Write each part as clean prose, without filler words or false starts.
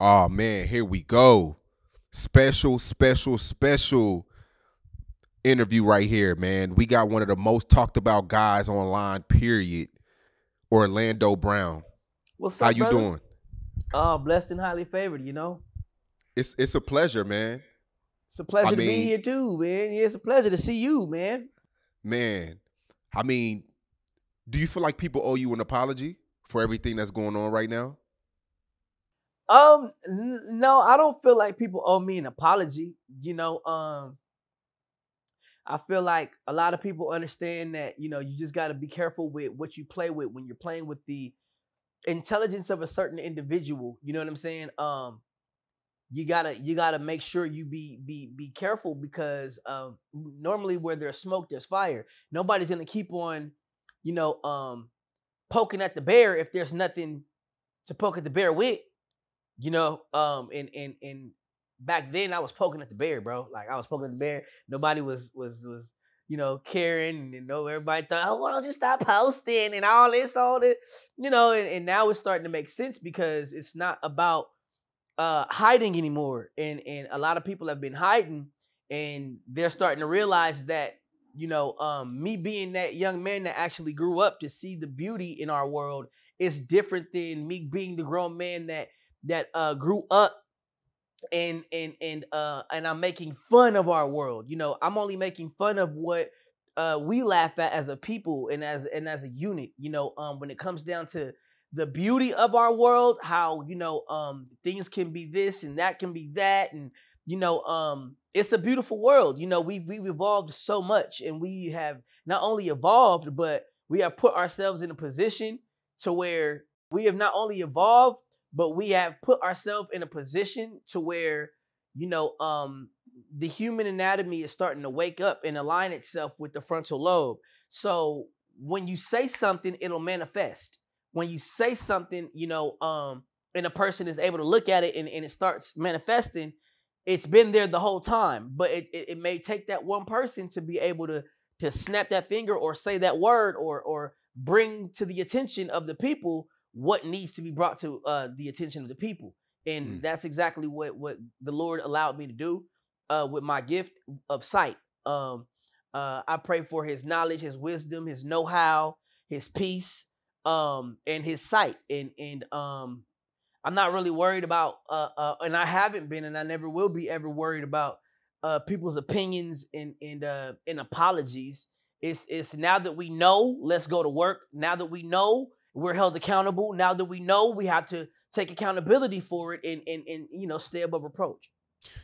Oh man, here we go. Special interview right here, man. We got one of the most talked about guys online, period. Orlando Brown. What's How up, you brother? doing? Blessed and highly favored. It's a pleasure, man. It's a I pleasure to be mean, here too, man. Yeah, it's a pleasure to see you, man. man. I mean, do you feel like people owe you an apology for everything that's going on right now? No, I don't feel like people owe me an apology. I feel like a lot of people understand that, you just gotta be careful with what you play with when you're playing with the intelligence of a certain individual. You know what I'm saying? You gotta make sure you be careful because normally where there's smoke there's fire. Nobody's gonna keep on you know poking at the bear if there's nothing to poke at the bear with. And back then I was poking at the bear, bro. Like I was poking at the bear. Nobody was caring, and everybody thought, oh well, just stop posting and all this, and now it's starting to make sense because it's not about hiding anymore, and a lot of people have been hiding, and they're starting to realize that me being that young man that actually grew up to see the beauty in our world is different than me being the grown man that grew up and I'm making fun of our world. I'm only making fun of what we laugh at as a people and as a unit. When it comes down to the beauty of our world, how things can be this and that can be that, and it's a beautiful world. We've evolved so much, and we have not only evolved, but we have put ourselves in a position to where we have not only evolved, but we have put ourselves in a position to where the human anatomy is starting to wake up and align itself with the frontal lobe. So when you say something, it'll manifest. When you say something, and a person is able to look at it and it starts manifesting, it's been there the whole time. But it may take that one person to be able to snap that finger or say that word or bring to the attention of the people what needs to be brought to the attention of the people. And that's exactly what the Lord allowed me to do with my gift of sight. I pray for his knowledge, his wisdom, his know-how, his peace, and his sight. And I'm not really worried about, and I haven't been, and I never will be ever worried about people's opinions and apologies. It's now that we know, let's go to work. Now that we know, we're held accountable. Now that we know, we have to take accountability for it and stay above reproach.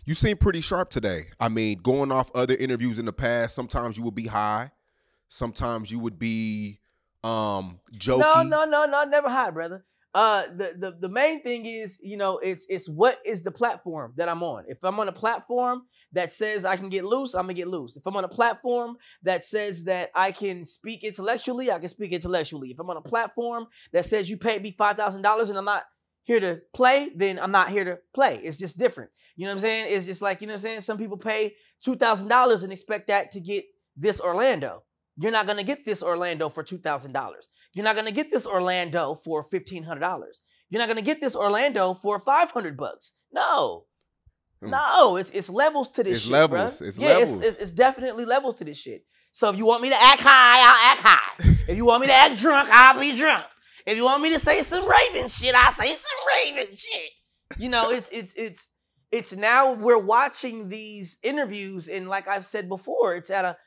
You seem pretty sharp today. I mean, going off other interviews in the past, sometimes you would be high, sometimes you would be No, jokey. no, no, no, never high, brother. The main thing is, it's what is the platform that I'm on. If I'm on a platform that says I can get loose, I'm gonna get loose. If I'm on a platform that says that I can speak intellectually, I can speak intellectually. If I'm on a platform that says you paid me $5,000 and I'm not here to play, then I'm not here to play. It's just different. You know what I'm saying? It's just like, some people pay $2,000 and expect that to get this Orlando. You're not gonna get this Orlando for $2,000. You're not gonna get this Orlando for $1,500. You're not gonna get this Orlando for $500. No, no, it's levels to this It's shit, levels. bro. It's Yeah, levels. it's definitely levels to this shit. So if you want me to act high, I'll act high. If you want me to act drunk, I'll be drunk. If you want me to say some Raven shit, I'll say some Raven shit. It's now we're watching these interviews, and like I've said before, it's at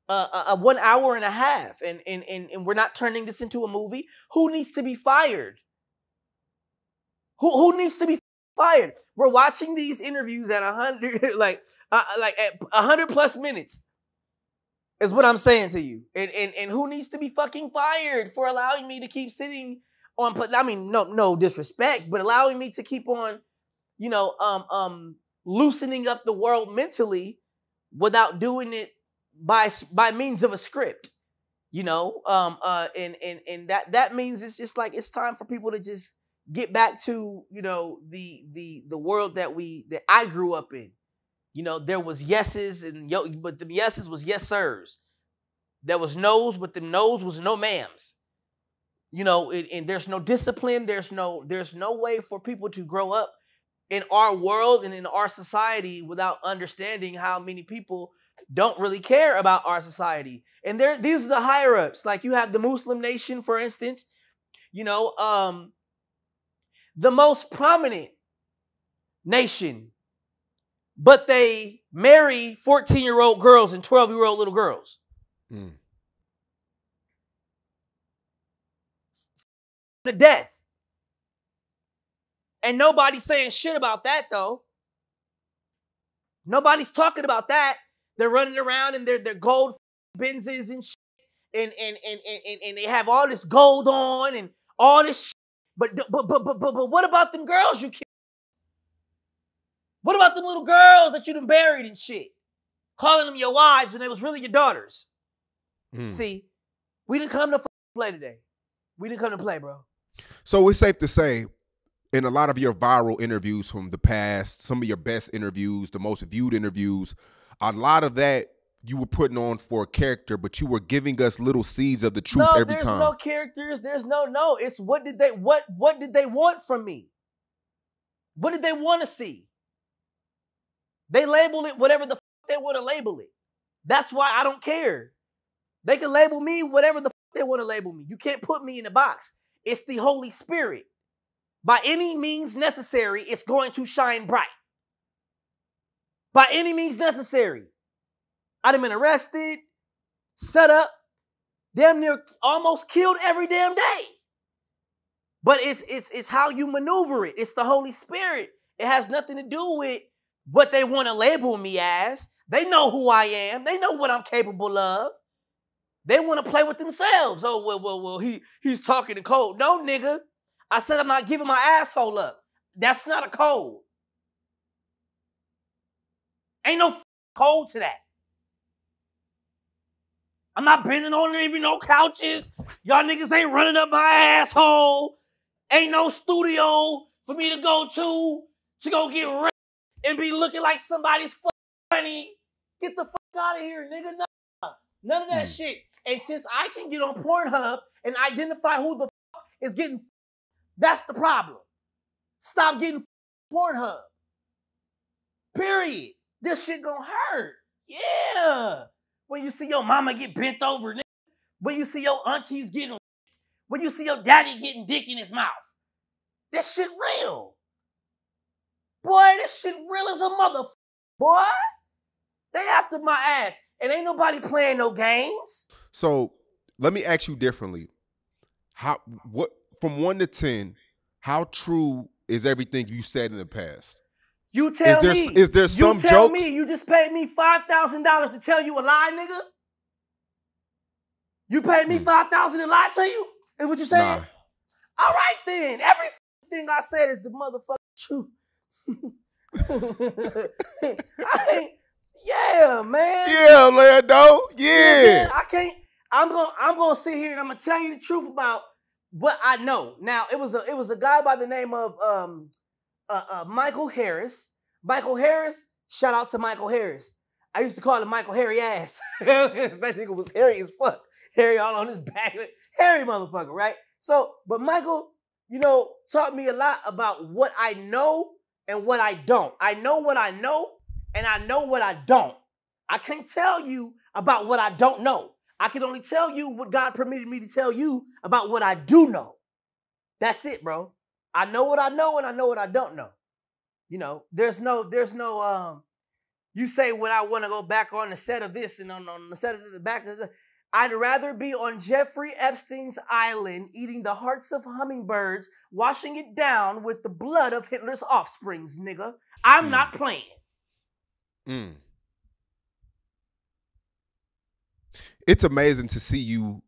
a 1 hour and a half, and we're not turning this into a movie. Who needs to be fired? Who needs to be fired? We're watching these interviews at 100, like at 100+ minutes. Is what I'm saying to you. And who needs to be fucking fired for allowing me to keep sitting on? I mean, no disrespect, but allowing me to keep on, loosening up the world mentally without doing it by means of a script. And that means it's just like it's time for people to just get back to the world that I grew up in. There was yeses but the yeses was yes sirs. There was no's, but the no's was no ma'ams. And there's no discipline. There's no way for people to grow up in our world and in our society without understanding how many people don't really care about our society. And these are the higher ups. Like you have the Muslim nation, for instance, you know, the most prominent nation, but they marry 14-year-old girls and 12-year-old little girls. Mm. To death. And nobody's saying shit about that, though. Nobody's talking about that. They're running around in their gold Benzes and shit. And they have all this gold on and all this shit. But what about them girls you killed? What about them little girls that you done buried and shit? Calling them your wives when they was really your daughters. See, we didn't come to play today. We didn't come to play, bro. So it's safe to say, in a lot of your viral interviews from the past, some of your best interviews, the most viewed interviews, a lot of that you were putting on for a character, but you were giving us little seeds of the truth every time. No characters. There's no. It's what did they want from me? What did they want to see? They label it whatever the they want to label it. That's why I don't care. They can label me whatever the they want to label me. You can't put me in a box. It's the Holy Spirit. By any means necessary, it's going to shine bright. By any means necessary. I'd have been arrested, set up, damn near almost killed every damn day. But it's how you maneuver it. It's the Holy Spirit. It has nothing to do with what they want to label me as. They know who I am. They know what I'm capable of. They want to play with themselves. Oh, well, he's talking in code. No, nigga. I said I'm not giving my asshole up. That's not a code. Ain't no code to that. I'm not bending on even no couches. Y'all niggas ain't running up my asshole. Ain't no studio for me to go get raped and be looking like somebody's funny. Get the fuck out of here, nigga. Nah. None of that shit. And since I can get on Pornhub and identify who the fuck is getting, that's the problem. Stop getting Pornhub. Period. This shit gonna hurt. Yeah. When you see your mama get bent over, nigga. When you see your aunties getting, when you see your daddy getting dick in his mouth. This shit real. Boy, this shit real as a motherfucker. Boy. They after my ass. And ain't nobody playing no games. So let me ask you differently. What from 1 to 10, how true is everything you said in the past? You tell me. Is there some jokes? You tell me. You just paid me $5,000 to tell you a lie, nigga? You paid me $5,000 to lie to you? Is what you saying? Nah. All right then. Everything I said is the motherfucking truth. Yeah, man. Yeah, Lando. Yeah. I can't. I'm gonna sit here and I'm gonna tell you the truth about what I know. Now, it was a guy by the name of Michael Harris. Michael Harris. Shout out to Michael Harris. I used to call him Michael Hairy Ass. That nigga was hairy as fuck. Hairy all on his back. Hairy motherfucker, right? So, but Michael, taught me a lot about what I know and what I don't. I know what I know and I know what I don't. I can't tell you about what I don't know. I can only tell you what God permitted me to tell you about what I do know. That's it, bro. I know what I know and I know what I don't know. There's no, you say when I want to go back on the set of this and on the set of the back of the, I'd rather be on Jeffrey Epstein's island eating the hearts of hummingbirds, washing it down with the blood of Hitler's offsprings, nigga. I'm not playing. It's amazing to see you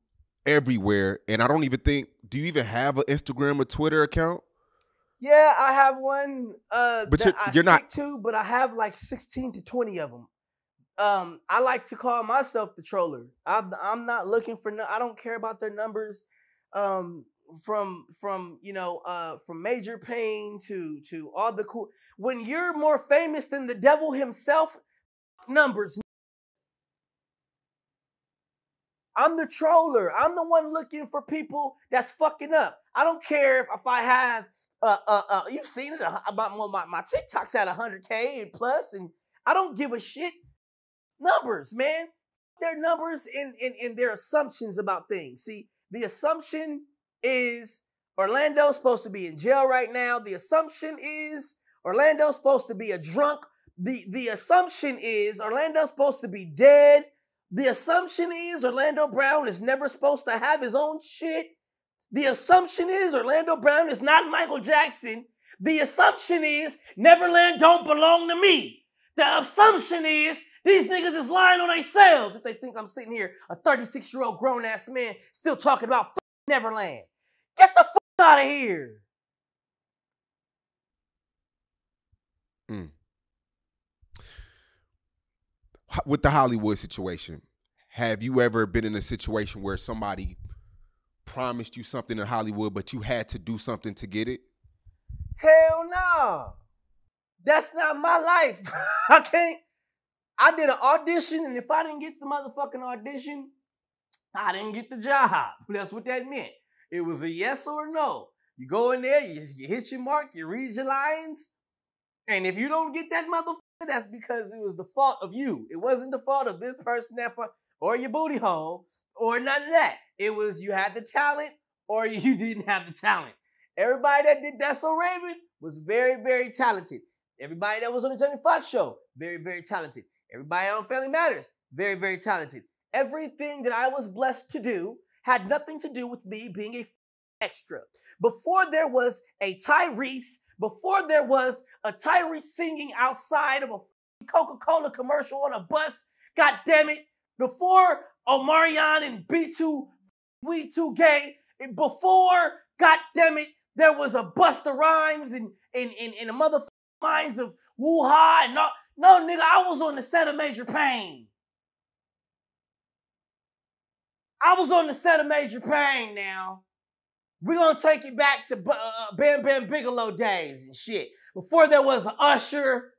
everywhere, and I don't even think, do you even have an Instagram or Twitter account? Yeah, I have one but that you're I stick to, but I have like 16 to 20 of them. I like to call myself the troller. I'm not looking for I don't care about their numbers. From Major Payne to all the cool. When you're more famous than the devil himself, numbers. I'm the troller. I'm the one looking for people that's fucking up. I don't care if I have You've seen it. My TikTok's at 100K and plus, and I don't give a shit. Numbers, man. Their numbers and their assumptions about things. See, the assumption is Orlando's supposed to be in jail right now. The assumption is Orlando's supposed to be a drunk. The assumption is Orlando's supposed to be dead. The assumption is Orlando Brown is never supposed to have his own shit. The assumption is Orlando Brown is not Michael Jackson. The assumption is Neverland don't belong to me. The assumption is these niggas is lying on themselves if they think I'm sitting here, a 36-year-old grown-ass man, still talking about Neverland. Get the fuck out of here. With the Hollywood situation, have you ever been in a situation where somebody promised you something in Hollywood, but you had to do something to get it? Hell no. That's not my life. I did an audition, and if I didn't get the motherfucking audition, I didn't get the job. That's what that meant. It was a yes or no. You go in there, you hit your mark, you read your lines, and if you don't get that motherfucker, that's because it was the fault of you. It wasn't the fault of this person or your booty hole or none of that. It was you had the talent or you didn't have the talent. Everybody that did That's So Raven was very, very talented. Everybody that was on the Jamie Foxx show, very, very talented. Everybody on Family Matters, very, very talented. Everything that I was blessed to do had nothing to do with me being a extra. Before there was a Tyrese, before there was a Tyrese singing outside of a Coca-Cola commercial on a bus, god damn it, before Omarion and B2, We 2 Gay, before, god damn it, there was a Busta Rhymes and a motherfucking minds of Woo-Ha and no, nigga, I was on the set of Major Payne. I was on the set of Major Payne now. We're going to take it back to Bam Bam Bigelow days and shit. Before there was an Usher.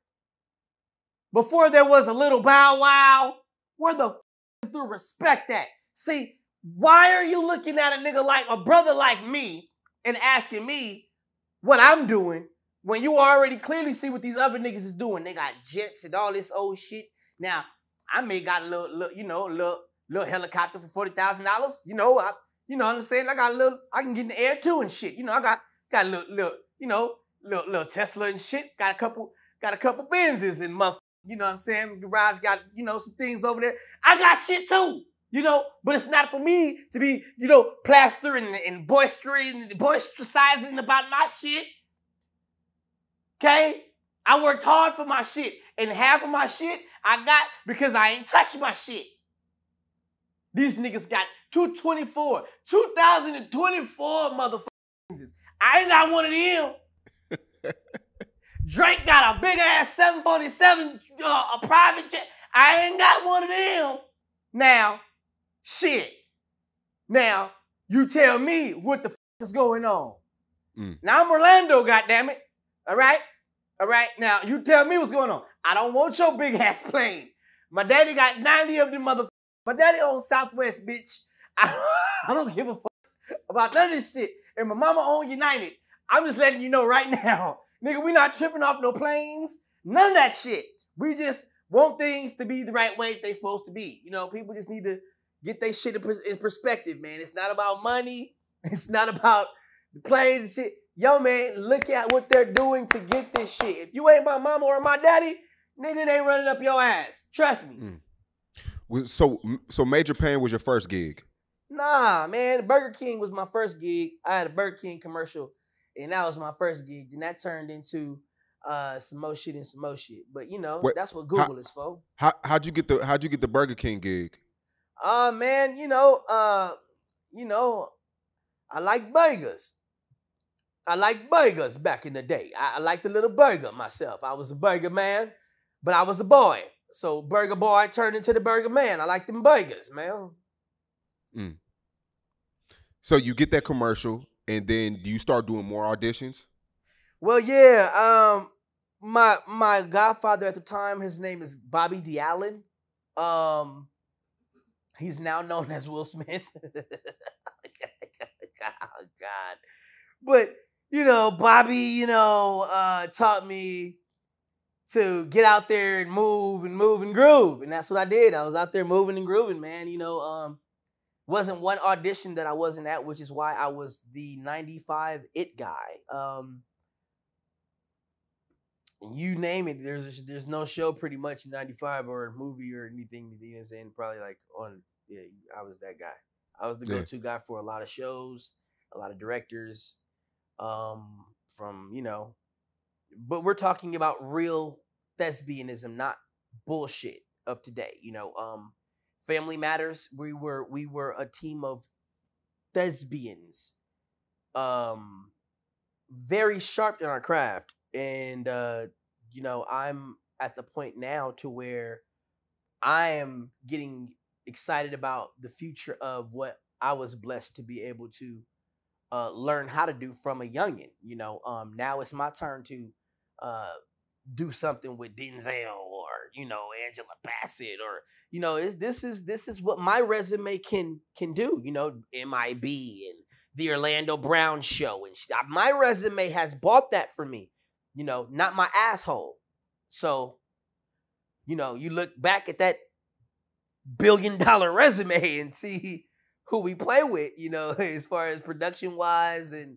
Before there was a Little Bow Wow. Where the f*** is the respect at? See, why are you looking at a nigga like a brother like me and asking me what I'm doing when you already clearly see what these other niggas is doing? They got jets and all this old shit. Now, I may got a little helicopter for $40,000. You know what I'm saying? I got a little, I can get in the air too and shit. You know, I got a little Tesla and shit. Got a couple Benzes and motherfuckers. You know what I'm saying? Garage got, some things over there. I got shit too, but it's not for me to be, plastering and boisterizing about my shit. Okay? I worked hard for my shit. And half of my shit I got because I ain't touched my shit. These niggas got 2024 motherfuckers. I ain't got one of them. Drake got a big ass 747, a private jet. I ain't got one of them. Now, shit. Now, you tell me what the f is going on. Now, I'm Orlando, goddammit. All right? Now, you tell me what's going on. I don't want your big ass plane. My daddy got 90 of them motherfuckers. My daddy owns Southwest, bitch. I don't give a fuck about none of this shit. And my mama owns United. I'm just letting you know right now. Nigga, we not tripping off no planes. None of that shit. We just want things to be the right way they supposed to be. People just need to get their shit in perspective, man. It's not about money. It's not about the planes and shit. Yo, man, look at what they're doing to get this shit. If you ain't my mama or my daddy, nigga, they running up your ass. Trust me. So Major Payne was your first gig? Nah, man. Burger King was my first gig. I had a Burger King commercial, and that was my first gig. Then that turned into some more shit. But that's what Google is for. How'd you get the Burger King gig? Man, I like burgers. I like burgers back in the day. I liked a little burger myself. I was a burger man, but I was a boy. So Burger Boy turned into the Burger Man. I like them burgers, man. So you get that commercial, and then do you start doing more auditions? Well, yeah. My godfather at the time, his name is Bobby D. Allen. He's now known as Will Smith. Oh, God. But Bobby, taught me to get out there and move and groove. And that's what I did. I was out there moving and grooving, man. Wasn't one audition that I wasn't at, which is why I was the 95 it guy. You name it, there's no show pretty much in 95 or a movie or anything, you know what I'm saying? Probably like I was that guy. I was the go-to guy for a lot of shows, a lot of directors, but we're talking about real thespianism, not bullshit of today. Family Matters, we were a team of thespians, very sharp in our craft. And, I'm at the point now to where I am getting excited about the future of what I was blessed to be able to learn how to do from a youngin. Now it's my turn to do something with Denzel or, Angela Bassett or, this is what my resume can do, MIB and the Orlando Brown show. And my resume has bought that for me, not my asshole. So, you look back at that $1 billion resume and see who we play with, as far as production wise and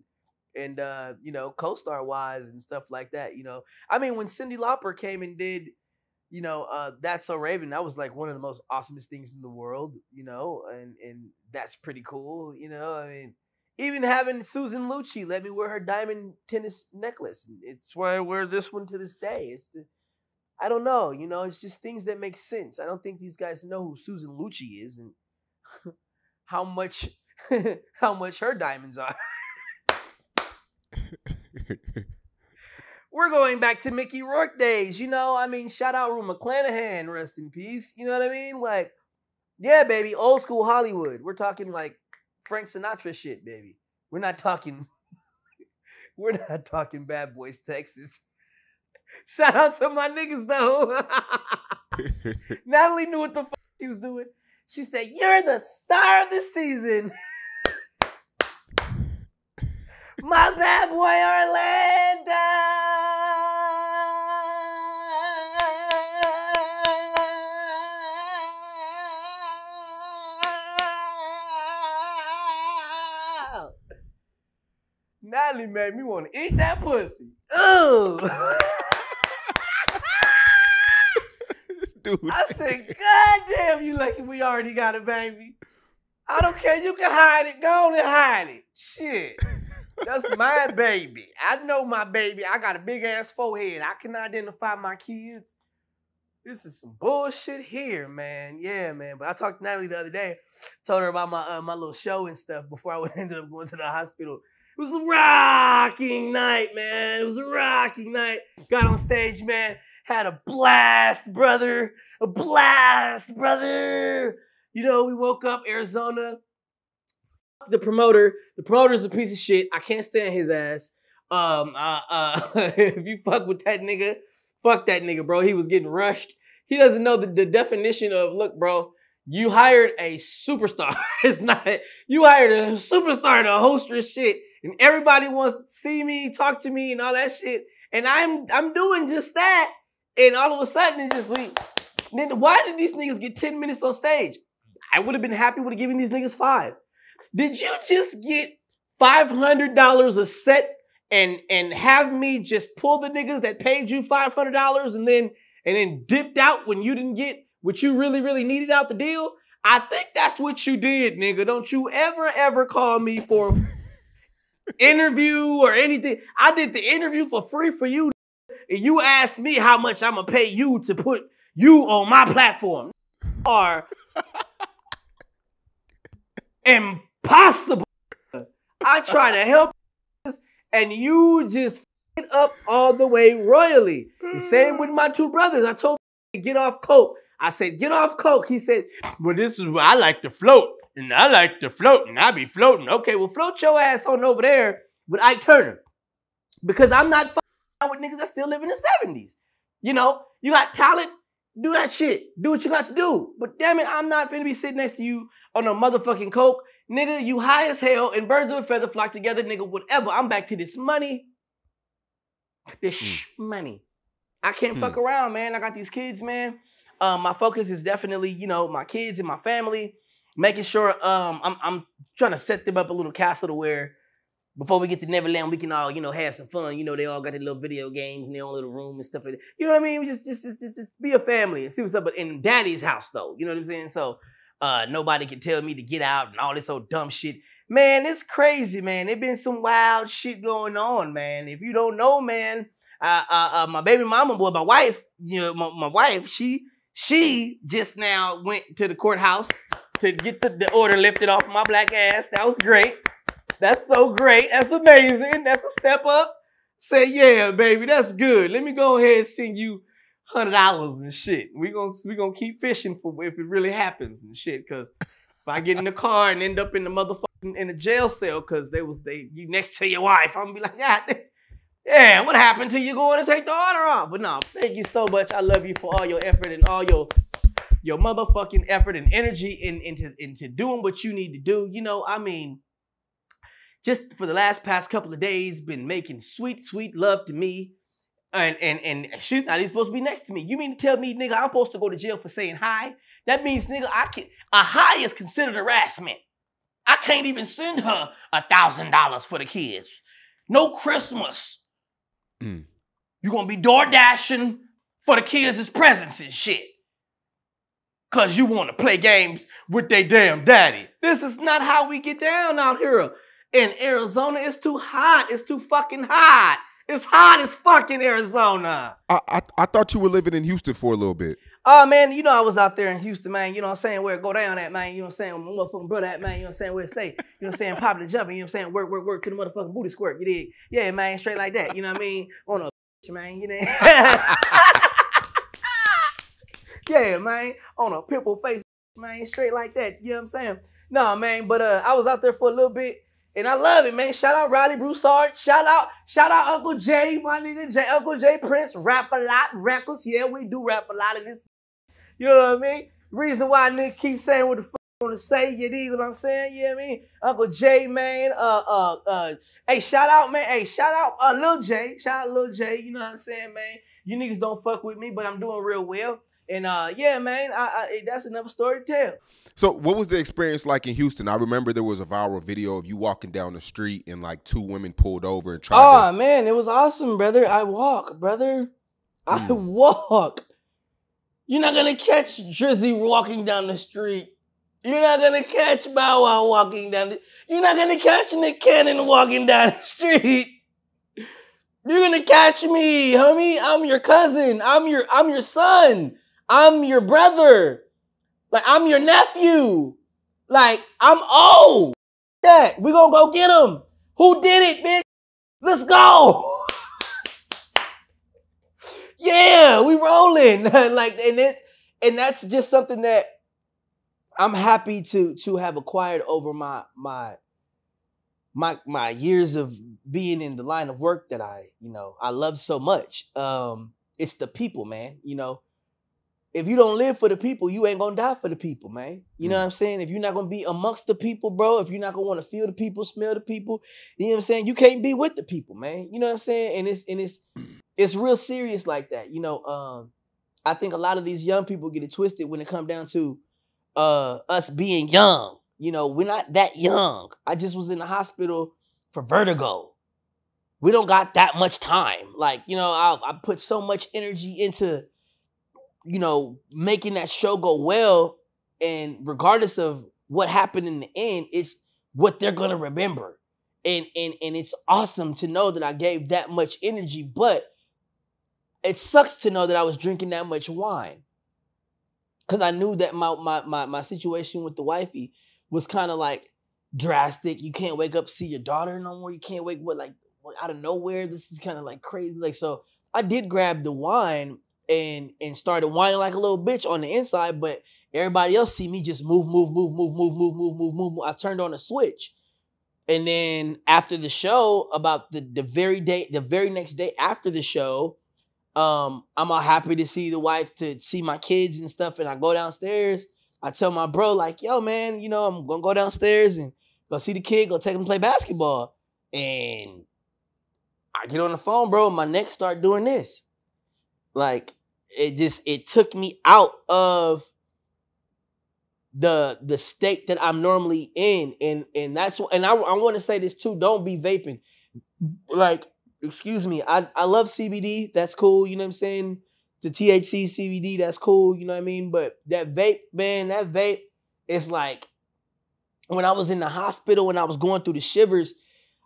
co-star wise and stuff like that. I mean, when Cyndi Lauper came and did, That's So Raven, that was like one of the most awesomest things in the world, and that's pretty cool. I mean, even having Susan Lucci let me wear her diamond tennis necklace. It's why I wear this one to this day. I don't know, it's just things that make sense. I don't think these guys know who Susan Lucci is and how much her diamonds are. We're going back to Mickey Rourke days, shout out Rue McClanahan, rest in peace. You know what I mean? Like, yeah, baby, old school Hollywood. We're talking like Frank Sinatra shit, baby. We're not talking Bad Boys, Texas. Shout out to my niggas though. Natalie knew what the fuck she was doing. She said, "You're the star of the season." My bad boy Orlando. Natalie made me want to eat that pussy. Ooh. Dude. I said, God damn, you lucky we already got a baby. I don't care. You can hide it. Go on and hide it. Shit. That's my baby. I know my baby. I got a big ass forehead. I can identify my kids. This is some bullshit here, man. Yeah, man. But I talked to Natalie the other day. Told her about my little show and stuff before I ended up going to the hospital. It was a rocking night, man. It was a rocking night. Got on stage, man. Had a blast, brother. A blast, brother. We woke up Arizona. The promoter. The promoter's a piece of shit. I can't stand his ass. If you fuck with that nigga, fuck that nigga, bro. He was getting rushed. He doesn't know the definition of, look, bro, you hired a superstar. It's not, you hired a superstar to host your shit. And everybody wants to see me, talk to me, and all that shit. And I'm doing just that. And all of a sudden, it's just then why did these niggas get 10 minutes on stage? I would have been happy with giving these niggas 5. Did you just get $500 a set and have me just pull the niggas that paid you $500 and then dipped out when you didn't get what you really, really needed out the deal? I think that's what you did, nigga. Don't you ever call me for interview or anything. I did the interview for free for you. And you asked me how much I'm going to pay you to put you on my platform. Or impossible. I try to help and you just f*** it up all the way royally. The same with my 2 brothers. I told him to get off coke. I said, get off coke. He said, well, this is where I like to float. And I like to float and I be floating. Okay, well, float your ass on over there with Ike Turner. Because I'm not with niggas that still live in the 70s. You got talent, do that shit. Do what you got to do. But damn it, I'm not finna be sitting next to you on a motherfucking coke Nigga, you high as hell and birds of a feather flock together, nigga, whatever. I'm back to this money. Money. I can't fuck around, man. I got these kids, man. My focus is definitely, you know, my kids and my family. Making sure I'm trying to set them up a little castle to where before we get to Neverland, we can all, you know, have some fun. You know, they all got their little video games in their own little room and stuff like that. You know what I mean? Just be a family and see what's up. But in Daddy's house, though, you know what I'm saying? So nobody can tell me to get out and all this old dumb shit. Man, it's crazy, man. There been some wild shit going on, man. If you don't know, man, my baby mama, boy, my wife, you know, my wife, she just now went to the courthouse to get the order lifted off my black ass. That was great. That's so great. That's amazing. That's a step up. Say, yeah, baby, that's good. Let me go ahead and send you $100 and shit. We gonna keep fishing for if it really happens and shit. Cause if I get in the car and end up in the motherfucking in the jail cell because you next to your wife, I'm gonna be like, yeah, what happened to you going to take the order off? But no, thank you so much. I love you for all your effort and all your motherfucking effort and energy into doing what you need to do. You know, I mean, just for the past couple of days, been making sweet, sweet love to me. And she's not even supposed to be next to me. You mean to tell me, nigga, I'm supposed to go to jail for saying hi? That means, nigga, a hi is considered harassment. I can't even send her $1,000 for the kids. No Christmas. You're gonna be door dashing for the kids as presents and shit. Cause you wanna play games with their damn daddy. This is not how we get down out here. In Arizona, it's too hot. It's too fucking hot. It's hot as fucking Arizona. I thought you were living in Houston for a little bit. Oh, man, you know I was out there in Houston, man. You know what I'm saying? Where it go down at, man. You know what I'm saying? Where my motherfucking brother at, man. You know what I'm saying? Where it stay. You know what I'm saying? Popping and jumping. You know what I'm saying? Work to the motherfucking booty squirt. You dig? Yeah, man, straight like that. You know what I mean? On a man, you know? Yeah, man. On a pimple face, man. Straight like that. You know what I'm saying? No, man, but I was out there for a little bit. And I love it, man. Shout out Riley Broussard. Shout out Uncle Jay, my nigga. Uncle Jay Prince. Rap a lot records. Yeah, we do rap a lot of this. You know what I mean? Reason why nigga keep saying what the fuck I want to say. You dig what I'm saying? You know what I mean? Uncle Jay, man. Hey, shout out, man. Hey, shout out Lil J. Shout out Lil J. You know what I'm saying, man? You niggas don't fuck with me, but I'm doing real well. And yeah, man, that's another story to tell. So what was the experience like in Houston? I remember there was a viral video of you walking down the street and like two women pulled over and tried to... man, it was awesome, brother. I walk, brother. I walk. You're not going to catch Drizzy walking down the street. You're not going to catch Bow Wow walking down the... You're not going to catch Nick Cannon walking down the street. You're going to catch me, homie. I'm your cousin. I'm your son. I'm your brother. Like, I'm your nephew. Like, I'm old. That we gonna go get him. Who did it, bitch? Let's go. Yeah, we rolling. Like, and that's just something that I'm happy to have acquired over my years of being in the line of work that I love so much. It's the people, man. You know, if you don't live for the people, you ain't gonna die for the people, man. You know what I'm saying? If you're not gonna be amongst the people, bro, if you're not gonna want to feel the people, smell the people, you know what I'm saying? You can't be with the people, man. You know what I'm saying? And it's real serious like that. You know, I think a lot of these young people get it twisted when it comes down to us being young. You know, we're not that young. I just was in the hospital for vertigo. We don't got that much time. Like, you know, I put so much energy into, you know, making that show go well. And regardless of what happened in the end, it's what they're going to remember. And it's awesome to know that I gave that much energy, but it sucks to know that I was drinking that much wine. Because I knew that my situation with the wifey was kind of like drastic. You can't wake up to see your daughter no more. You can't wake up like out of nowhere. This is kind of like crazy. Like, so I did grab the wine and started whining like a little bitch on the inside, but everybody else see me just move. I turned on a switch. And then after the show, about the very next day after the show, I'm all happy to see the wife, to see my kids and stuff. And I go downstairs, I tell my bro, like, yo, man, you know, I'm gonna go downstairs and go see the kid, go take him to play basketball. And I get on the phone, bro, and my neck start doing this. Like, it took me out of the state that I'm normally in. And that's what, and I want to say this too, don't be vaping. Like, excuse me, I love CBD, that's cool, you know what I'm saying? The THC, CBD, that's cool, you know what I mean? But that vape, man, that vape, it's like, when I was in the hospital and I was going through the shivers,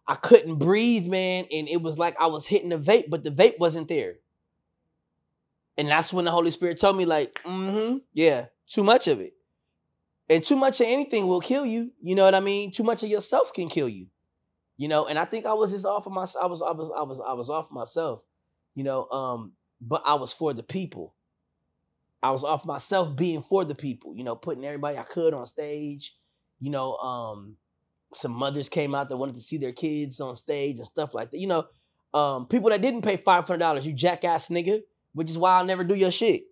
I couldn't breathe, man, and it was like I was hitting the vape, but the vape wasn't there. And that's when the Holy Spirit told me, like, yeah, too much of it. And too much of anything will kill you, you know what I mean? Too much of yourself can kill you. You know, and I think I was just off of myself. I was off myself, you know, but I was for the people. I was off myself being for the people, you know, putting everybody I could on stage. You know, some mothers came out that wanted to see their kids on stage and stuff like that. You know, people that didn't pay $500, you jackass nigga, which is why I'll never do your shit.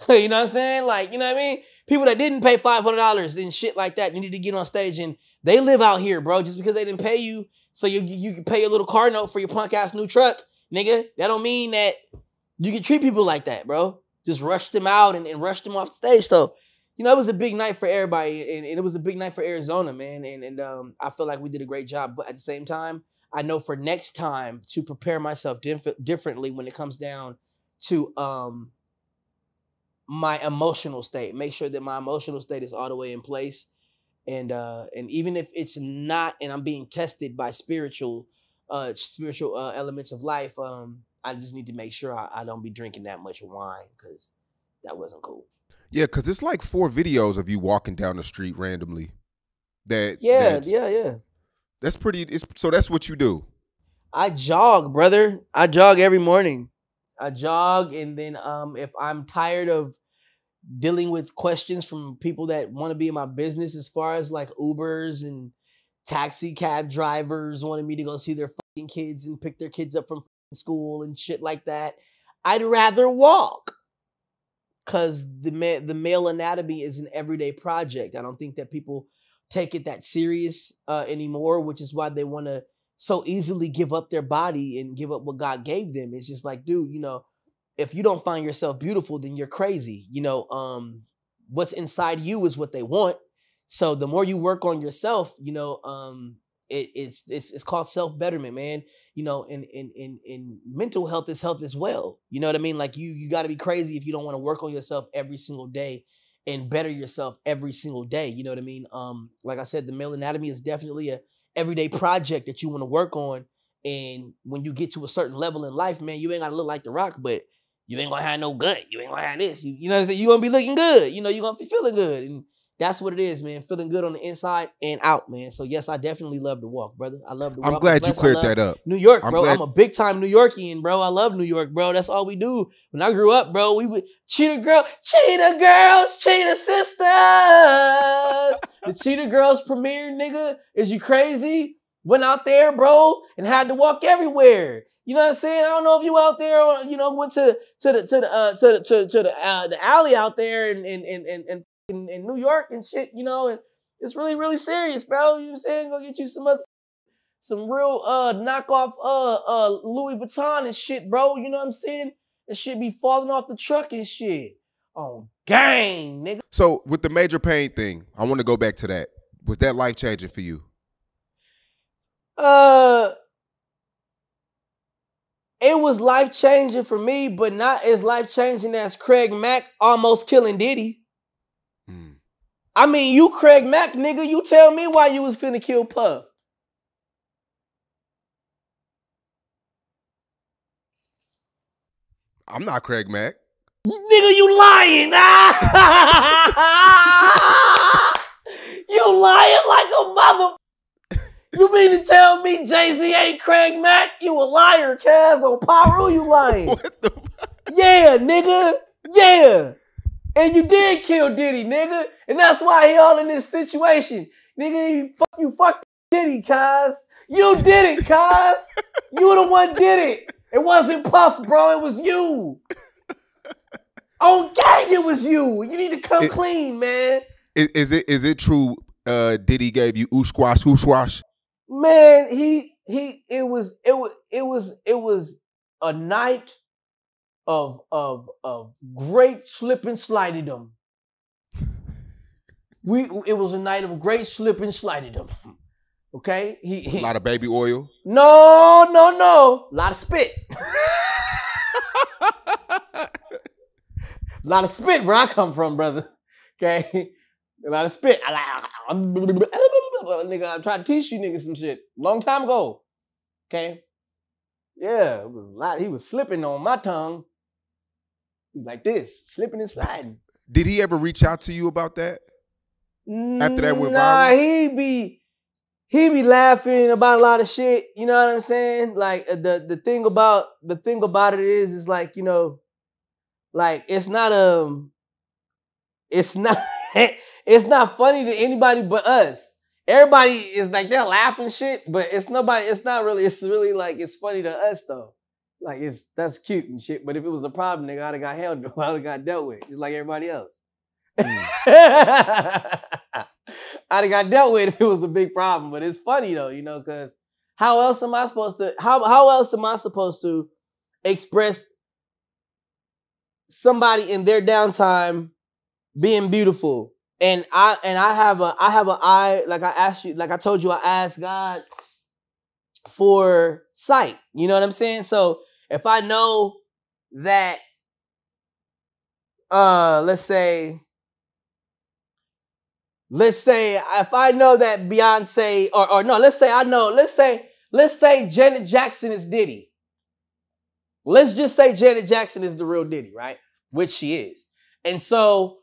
You know what I'm saying? Like, you know what I mean? People that didn't pay $500 and shit like that, you need to get on stage, and they live out here, bro. Just because they didn't pay you, so you can pay a little car note for your punk ass new truck, nigga. That don't mean that you can treat people like that, bro. Just rush them out and rush them off stage. So, you know, it was a big night for everybody, and it was a big night for Arizona, man. And I feel like we did a great job. But at the same time, I know for next time to prepare myself differently when it comes down to my emotional state. Make sure that my emotional state is all the way in place. And even if it's not, and I'm being tested by spiritual elements of life, I just need to make sure I don't be drinking that much wine, because that wasn't cool. Yeah, because it's like 4 videos of you walking down the street randomly. Yeah. That's pretty. So that's what you do. I jog, brother. I jog every morning. I jog, and then if I'm tired of dealing with questions from people that want to be in my business, as far as like Ubers and taxi cab drivers wanting me to go see their fucking kids and pick their kids up from school and shit like that, I'd rather walk. Because the male anatomy is an everyday project. I don't think that people take it that serious anymore, which is why they want to so easily give up their body and give up what God gave them. It's just like, dude, you know, if you don't find yourself beautiful, then you're crazy. You know, what's inside you is what they want. So the more you work on yourself, you know, it's called self-betterment, man. You know, in mental health is health as well. You know what I mean? Like you got to be crazy if you don't want to work on yourself every single day and better yourself every single day. You know what I mean? Like I said, the male anatomy is definitely a everyday project that you want to work on. And when you get to a certain level in life, man, you ain't got to look like The Rock, but you ain't gonna have no gut. You ain't gonna have this. You know what I'm saying? You're gonna be looking good. You know, you're gonna be feeling good. And that's what it is, man. Feeling good on the inside and out, man. So yes, I definitely love to walk, brother. I love to walk. I'm glad you cleared that up. New York, bro. I'm a big time New Yorkian, bro. I love New York, bro. That's all we do. When I grew up, bro, we would Cheetah Girls, Cheetah Sisters. The Cheetah Girls premiere, nigga. Is you crazy? Went out there, bro, and had to walk everywhere. You know what I'm saying? I don't know if you out there, or, you know, went to the alley out there in New York and shit. You know, and it's really, really serious, bro. You know what I'm saying? Go get you some real knockoff Louis Vuitton and shit, bro. You know what I'm saying? That shit be falling off the truck and shit. Oh, gang, nigga. So with the Major Pain thing, I want to go back to that. Was that life changing for you? It was life-changing for me, but not as life-changing as Craig Mack almost killing Diddy. I mean, you Craig Mack, nigga, you tell me why you was finna kill Puff. I'm not Craig Mack. Nigga, you lying. You lying like a mother. You mean to tell me Jay-Z ain't Craig Mack? You a liar, Kaz. On Pyro, you lying. What the Yeah, nigga. Yeah. And you did kill Diddy, nigga. And that's why he all in this situation. Nigga, you fucked Diddy, Kaz. You did it, Kaz. You the one did it. It wasn't Puff, bro. It was you. On gang, it was you. You need to come clean, man. Is it true? Diddy gave you ooshwash? Man, it was a night of great slip and slidedom. It was a night of great slip and slidedom. Okay, A lot of baby oil. no, a lot of spit. A lot of spit where I come from, brother. Okay, a lot of spit. Nigga, I'm trying to teach you niggas some shit long time ago. Okay, yeah, it was a lot. He was slipping on my tongue. He was like this, slipping and sliding. Did he ever reach out to you about that? After that went Nah, viral? he be laughing about a lot of shit. You know what I'm saying? Like the thing about it is like, you know, like it's not it's not it's not funny to anybody but us. Everybody is like they're laughing shit, but it's not really. It's really like it's funny to us though. Like that's cute and shit. But if it was a problem, nigga, I'd have got held. I'd have got dealt with, just like everybody else. I'd have got dealt with if it was a big problem. But it's funny though, you know, because how else am I supposed to express somebody in their downtime being beautiful? And I have an eye, like I told you, I asked God for sight. You know what I'm saying? So if I know that, let's say if I know that Beyonce or no, let's say Janet Jackson is Diddy. Let's just say Janet Jackson is the real Diddy, right? Which she is. And so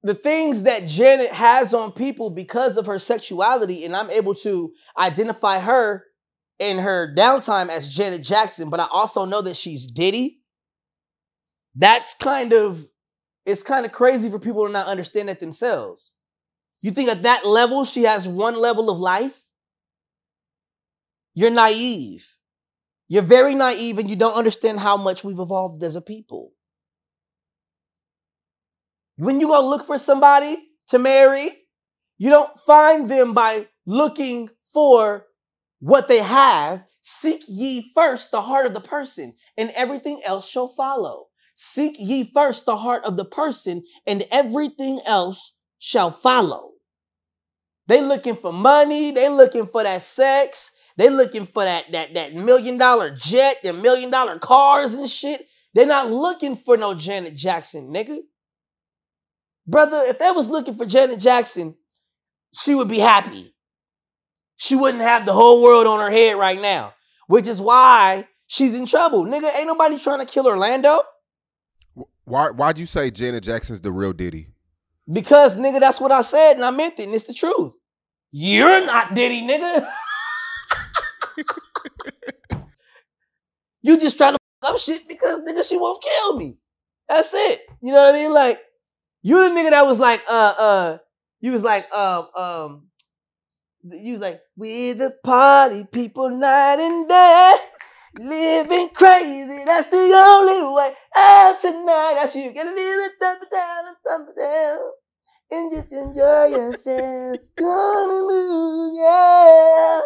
the things that Janet has on people because of her sexuality, and I'm able to identify her in her downtime as Janet Jackson, but I also know that she's Diddy. It's kind of crazy for people to not understand that themselves. You think at that level, she has one level of life? You're naive. You're very naive, and you don't understand how much we've evolved as a people. When you go look for somebody to marry, you don't find them by looking for what they have. Seek ye first the heart of the person, and everything else shall follow. Seek ye first the heart of the person, and everything else shall follow. They looking for money. They looking for that sex. They looking for that $1 million jet, the $1 million cars and shit. They're not looking for no Janet Jackson, nigga. Brother, if they was looking for Janet Jackson, she would be happy. She wouldn't have the whole world on her head right now, which is why she's in trouble. Nigga, ain't nobody trying to kill Orlando. Why'd you say Janet Jackson's the real Diddy? Because, nigga, that's what I said, and I meant it, and it's the truth. You're not Diddy, nigga. You just trying to fuck up shit because, nigga, she won't kill me. That's it. You know what I mean? Like, you the nigga that was like, you was like, we the party people night and day, living crazy. That's the only way out tonight. That's you. Gotta leave it thump it down, and just enjoy yourself. Gonna move, yeah.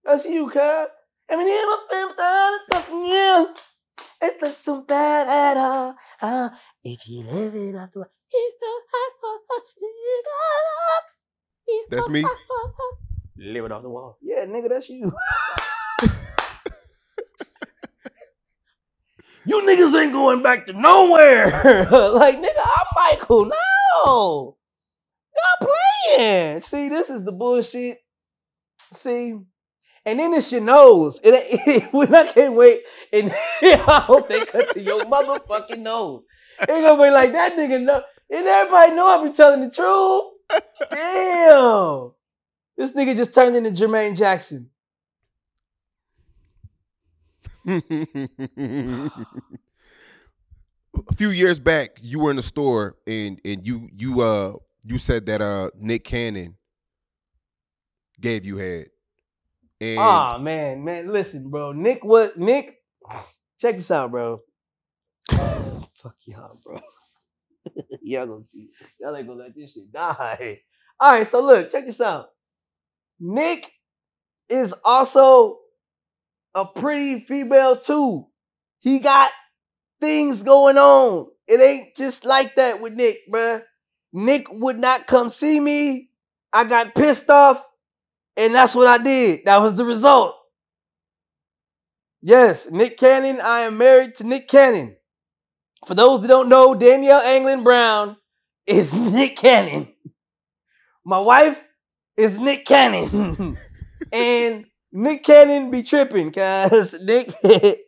That's you, cuz. I mean, yeah. It's not so bad at all. If you live it off the wall. That's me? Live it off the wall. Yeah, nigga, that's you. You niggas ain't going back to nowhere. Like, nigga, I'm Michael. No. Y'all playing. See, this is the bullshit. See? And then it's your nose. When I can't wait, and I hope they cut to your motherfucking nose. They gonna be like, that nigga know. And everybody know I be telling the truth. Damn. This nigga just turned into Jermaine Jackson. A few years back, you were in the store and you said that Nick Cannon gave you head. And man, listen, bro. Nick, check this out, bro. Fuck y'all, bro. y'all ain't gonna let this shit die. All right, so look, check this out. Nick is also a pretty female too. He got things going on. It ain't just like that with Nick, bruh. Nick would not come see me. I got pissed off, and that's what I did. That was the result. Yes, Nick Cannon. I am married to Nick Cannon. For those that don't know, Danielle Anglin Brown is Nick Cannon. My wife is Nick Cannon. And Nick Cannon be tripping, cause Nick Nick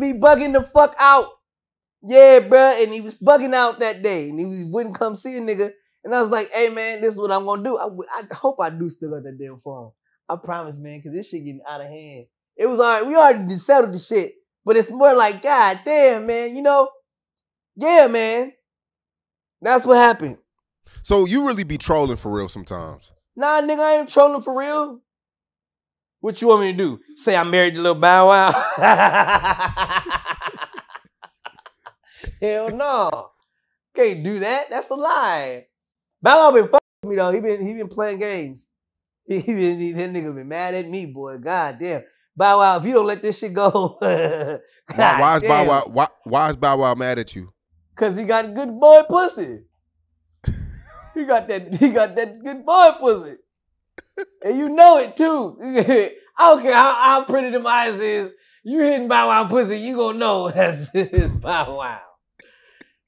be bugging the fuck out. Yeah, bruh. And he was bugging out that day. And he wouldn't come see a nigga. And I was like, hey, man, this is what I'm going to do. I hope I do still got that damn phone. I promise, man, because this shit getting out of hand. It was all right. We already settled the shit. But it's more like, God damn, man, you know? Yeah, man. That's what happened. So you really be trolling for real sometimes? Nah, nigga, I ain't trolling for real. What you want me to do? Say I'm married to Lil Bow Wow? Hell no. Can't do that. That's a lie. Bow Wow been fucking with me, though. He been playing games. That nigga been mad at me, boy. God damn. Bow Wow, if you don't let this shit go. Why is Bow Wow mad at you? Cause he got good boy pussy. He got that good boy pussy. And you know it too. I don't care how pretty them eyes is. You hitting Bow Wow pussy, you gonna know that's Bow Wow.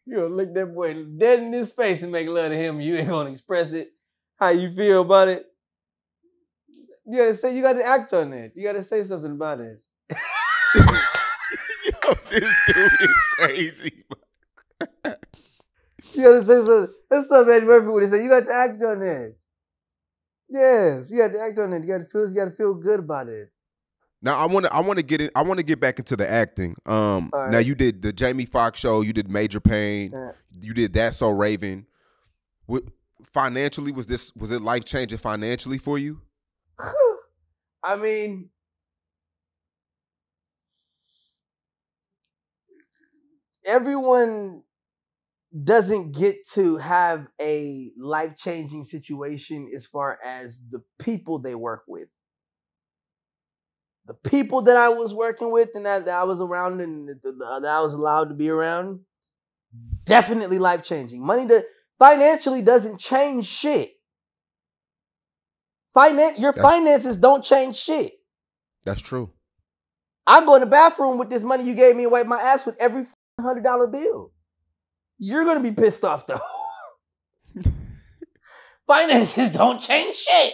You gonna look that boy dead in his face and make love to him. You ain't gonna express it. How you feel about it? You gotta act on it. You gotta say something about it. Yo, this dude is crazy. You gotta say something. That's something Eddie Murphy would have said. You got to act on it. Yes, you got to act on it. You gotta feel good about it. Now I wanna get back into the acting. Right. Now you did the Jamie Foxx show, you did Major Pain, you did That's So Raven. Financially, was it life changing financially for you? I mean, everyone doesn't get to have a life-changing situation as far as the people they work with. The people that I was working with and that I was around and that I was allowed to be around, definitely life-changing. Financially doesn't change shit. Finances don't change shit. That's true. I go in the bathroom with this money you gave me and wipe my ass with every $100 bill. You're going to be pissed off, though. Finances don't change shit.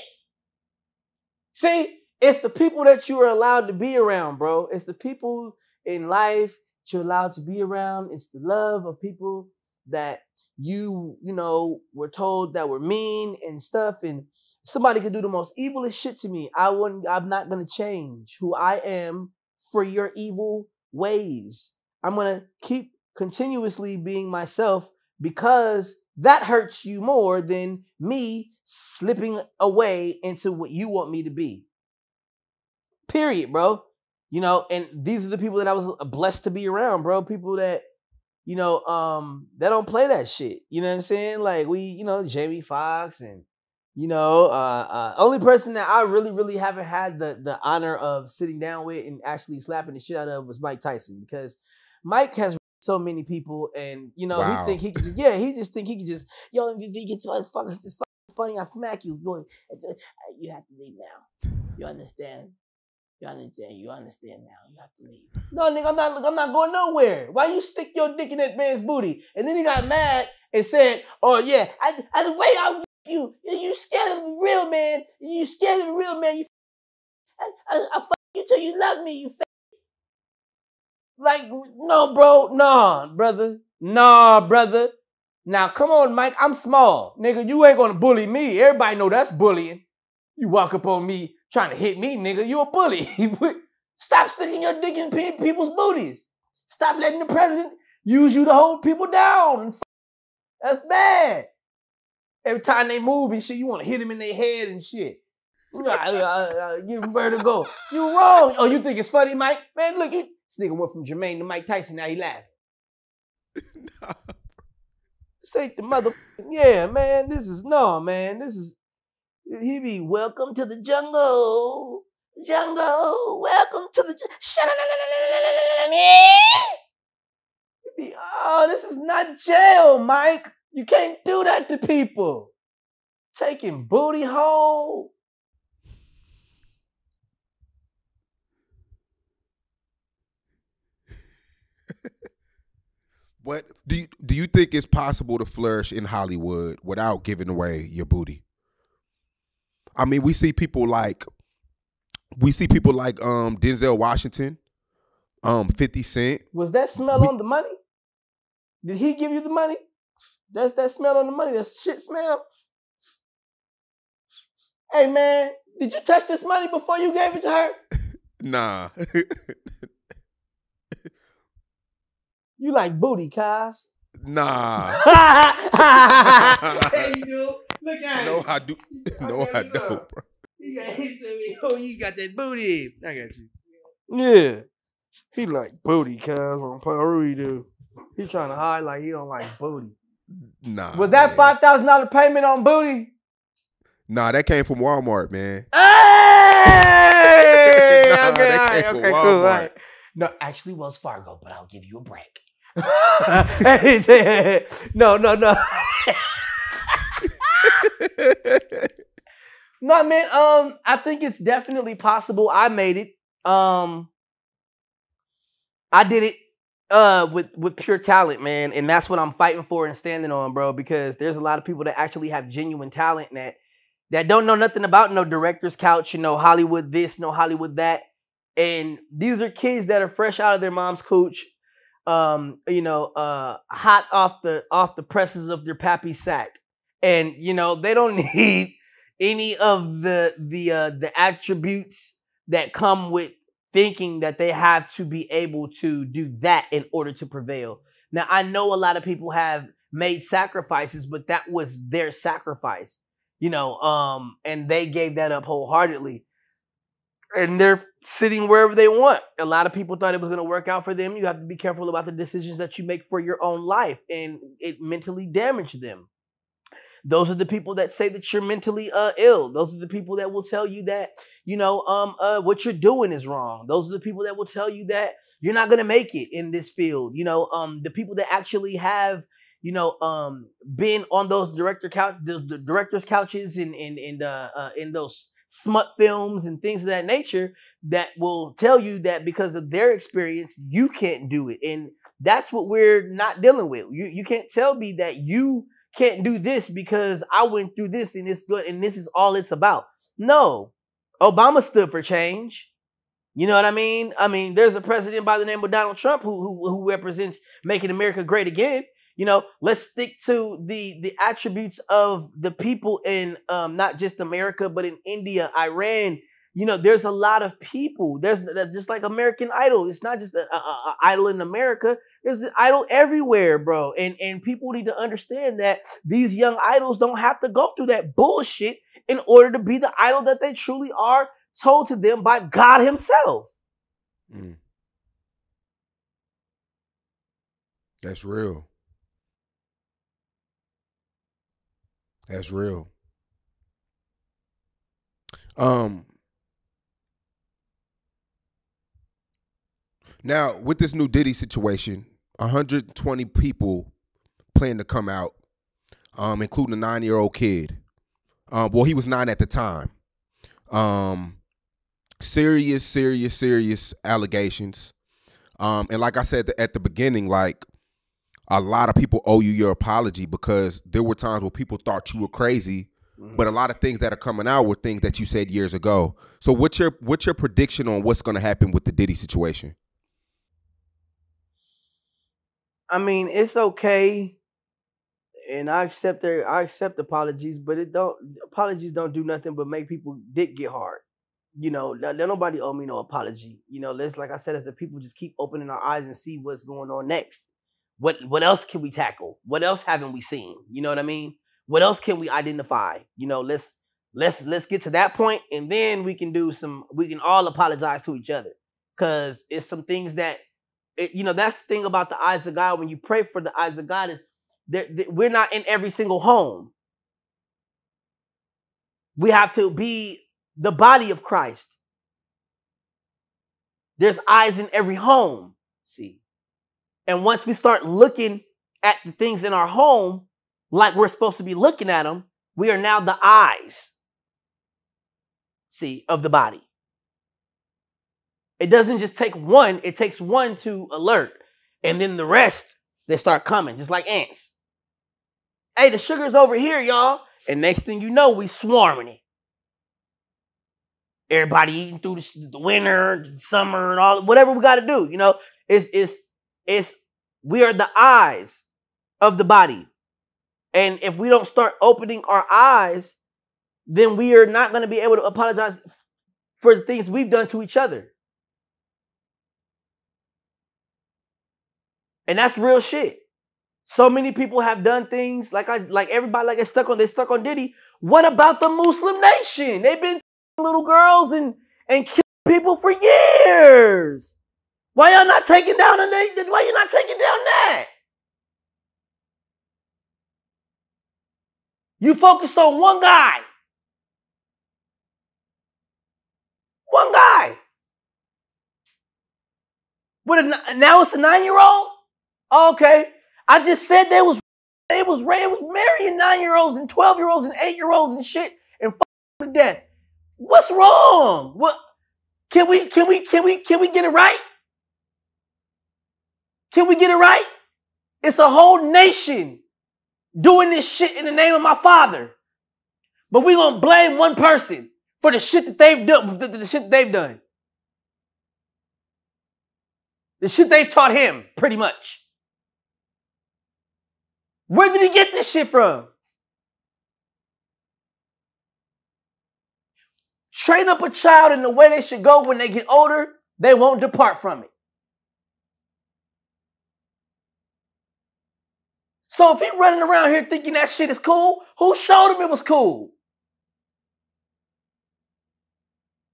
See, it's the people that you are allowed to be around, bro. It's the people in life that you're allowed to be around. It's the love of people that you know, were told that were mean and stuff. And somebody could do the most evilest shit to me. I'm not going to change who I am for your evil ways. I'm going to keep continuously being myself because that hurts you more than me slipping away into what you want me to be. Period, bro. You know, and these are the people that I was blessed to be around, bro. People that, you know, that don't play that shit. You know what I'm saying? Like Jamie Foxx and, only person that I really, really haven't had the honor of sitting down with and actually slapping the shit out of was Mike Tyson, because Mike has so many people, and Wow. he think he could just, he just think he could just, it's fucking funny, I smack you, you have to leave now. You understand? You understand now. You have to leave. No, nigga, I'm not going nowhere. Why you stick your dick in that man's booty? And then he got mad and said, oh yeah, you scared of the real man. You scared of the real man. I fuck you till you love me, you fat. Like, no, bro. Nah, brother. Now, come on, Mike. I'm small. Nigga, you ain't gonna bully me. Everybody know that's bullying. You walk up on me trying to hit me, nigga. You a bully. Stop sticking your dick in people's booties. Stop letting the president use you to hold people down. That's bad. Every time they move and shit, you want to hit them in their head and shit. Give them vertigo. You wrong. Oh, you think it's funny, Mike? Man, look, This nigga went from Jermaine to Mike Tyson. Now he laughing. This ain't the motherfucking, yeah, man. This is, no, man. This is, he be, welcome to the jungle. Jungle, welcome to the be, oh, this is not jail, Mike. You can't do that to people. Taking booty hole. What do you think it's possible to flourish in Hollywood without giving away your booty? I mean, we see people like Denzel Washington, 50 Cent. Was that smell on the money? Did he give you the money? That's that smell on the money. That shit smell. Hey man, did you touch this money before you gave it to her? Nah. You like booty, Kaz? Nah. Hey, you do. Look at him. No, I do. No, I don't, bro. He said me, oh, you got that booty. I got you. Yeah. He like booty, Kaz, on Peru, he do. He trying to hide like he don't like booty. Nah. Was that $5,000 payment on booty? Nah, that came from Walmart, man. Hey! Nah, Okay, that came from cool. Walmart. All right. No, actually Wells Fargo, but I'll give you a break. He said, no. No, man, I think it's definitely possible. I made it. I did it with pure talent, man, and that's what I'm fighting for and standing on, bro, because there's a lot of people that actually have genuine talent that don't know nothing about no director's couch, you know, Hollywood this, no Hollywood that. And these are kids that are fresh out of their mom's cooch, hot off the presses of their pappy's sack. And, you know, they don't need any of the attributes that come with thinking that they have to be able to do that in order to prevail. Now, I know a lot of people have made sacrifices, but that was their sacrifice, you know, and they gave that up wholeheartedly. And they're sitting wherever they want. A lot of people thought it was going to work out for them. You have to be careful about the decisions that you make for your own life, and it mentally damaged them. Those are the people that say that you're mentally ill. Those are the people that will tell you that, you know, what you're doing is wrong. Those are the people that will tell you that you're not going to make it in this field. You know, the people that actually have, you know, been on those the director's couches in those smut films and things of that nature, that will tell you that because of their experience, you can't do it. And that's what we're not dealing with. You can't tell me that you can't do this because I went through this and it's good and this is all it's about. No. Obama stood for change. You know what I mean? I mean, there's a president by the name of Donald Trump who represents making America great again. You know, let's stick to the attributes of the people in not just America, but in India, Iran. You know, there's a lot of people. There's just like American Idol. It's not just an idol in America. There's an idol everywhere, bro. And people need to understand that these young idols don't have to go through that bullshit in order to be the idol that they truly are, told to them by God himself. Mm. That's real. That's real. Now with this new Diddy situation, 120 people plan to come out, including a 9-year-old kid. Well, he was 9 at the time. Serious allegations. And like I said at the beginning, like, a lot of people owe you your apology because there were times where people thought you were crazy, but a lot of things that are coming out were things that you said years ago. So what's your prediction on what's going to happen with the Diddy situation? I mean, it's okay, and I accept apologies, but apologies don't do nothing but make people dick get hard. You know, nobody owe me no apology. You know, let's, like I said, as the people just keep opening our eyes and see what's going on next. What else can we tackle? What else haven't we seen? You know what I mean? What else can we identify? You know, let's get to that point, and then we can all apologize to each other. Because it's some things that, that's the thing about the eyes of God. When you pray for the eyes of God, is we're not in every single home. We have to be the body of Christ. There's eyes in every home, see. And once we start looking at the things in our home like we're supposed to be looking at them, we are now the eyes, see, of the body. It doesn't just take one, it takes one to alert. And then the rest, they start coming, just like ants. Hey, the sugar's over here, y'all. And next thing you know, we swarming it. Everybody eating through the winter, summer, and all whatever we got to do. We are the eyes of the body. And if we don't start opening our eyes, then we are not going to be able to apologize for the things we've done to each other. And that's real shit. So many people have done things like everybody like they're stuck on Diddy. What about the Muslim nation? They've been little girls and killing people for years. Why y'all not taking down why you not taking down that? You focused on one guy. One guy. Now it's a 9-year-old? Okay. I just said they was marrying 9-year-olds and 12-year-olds and 8-year-olds and shit and to death. What's wrong? What can we get it right? Can we get it right? It's a whole nation doing this shit in the name of my father. But we're gonna blame one person for the shit that they've done, the shit that they've done. The shit they taught him, pretty much. Where did he get this shit from? Train up a child in the way they should go when they get older, they won't depart from it. So if he's running around here thinking that shit is cool, who showed him it was cool?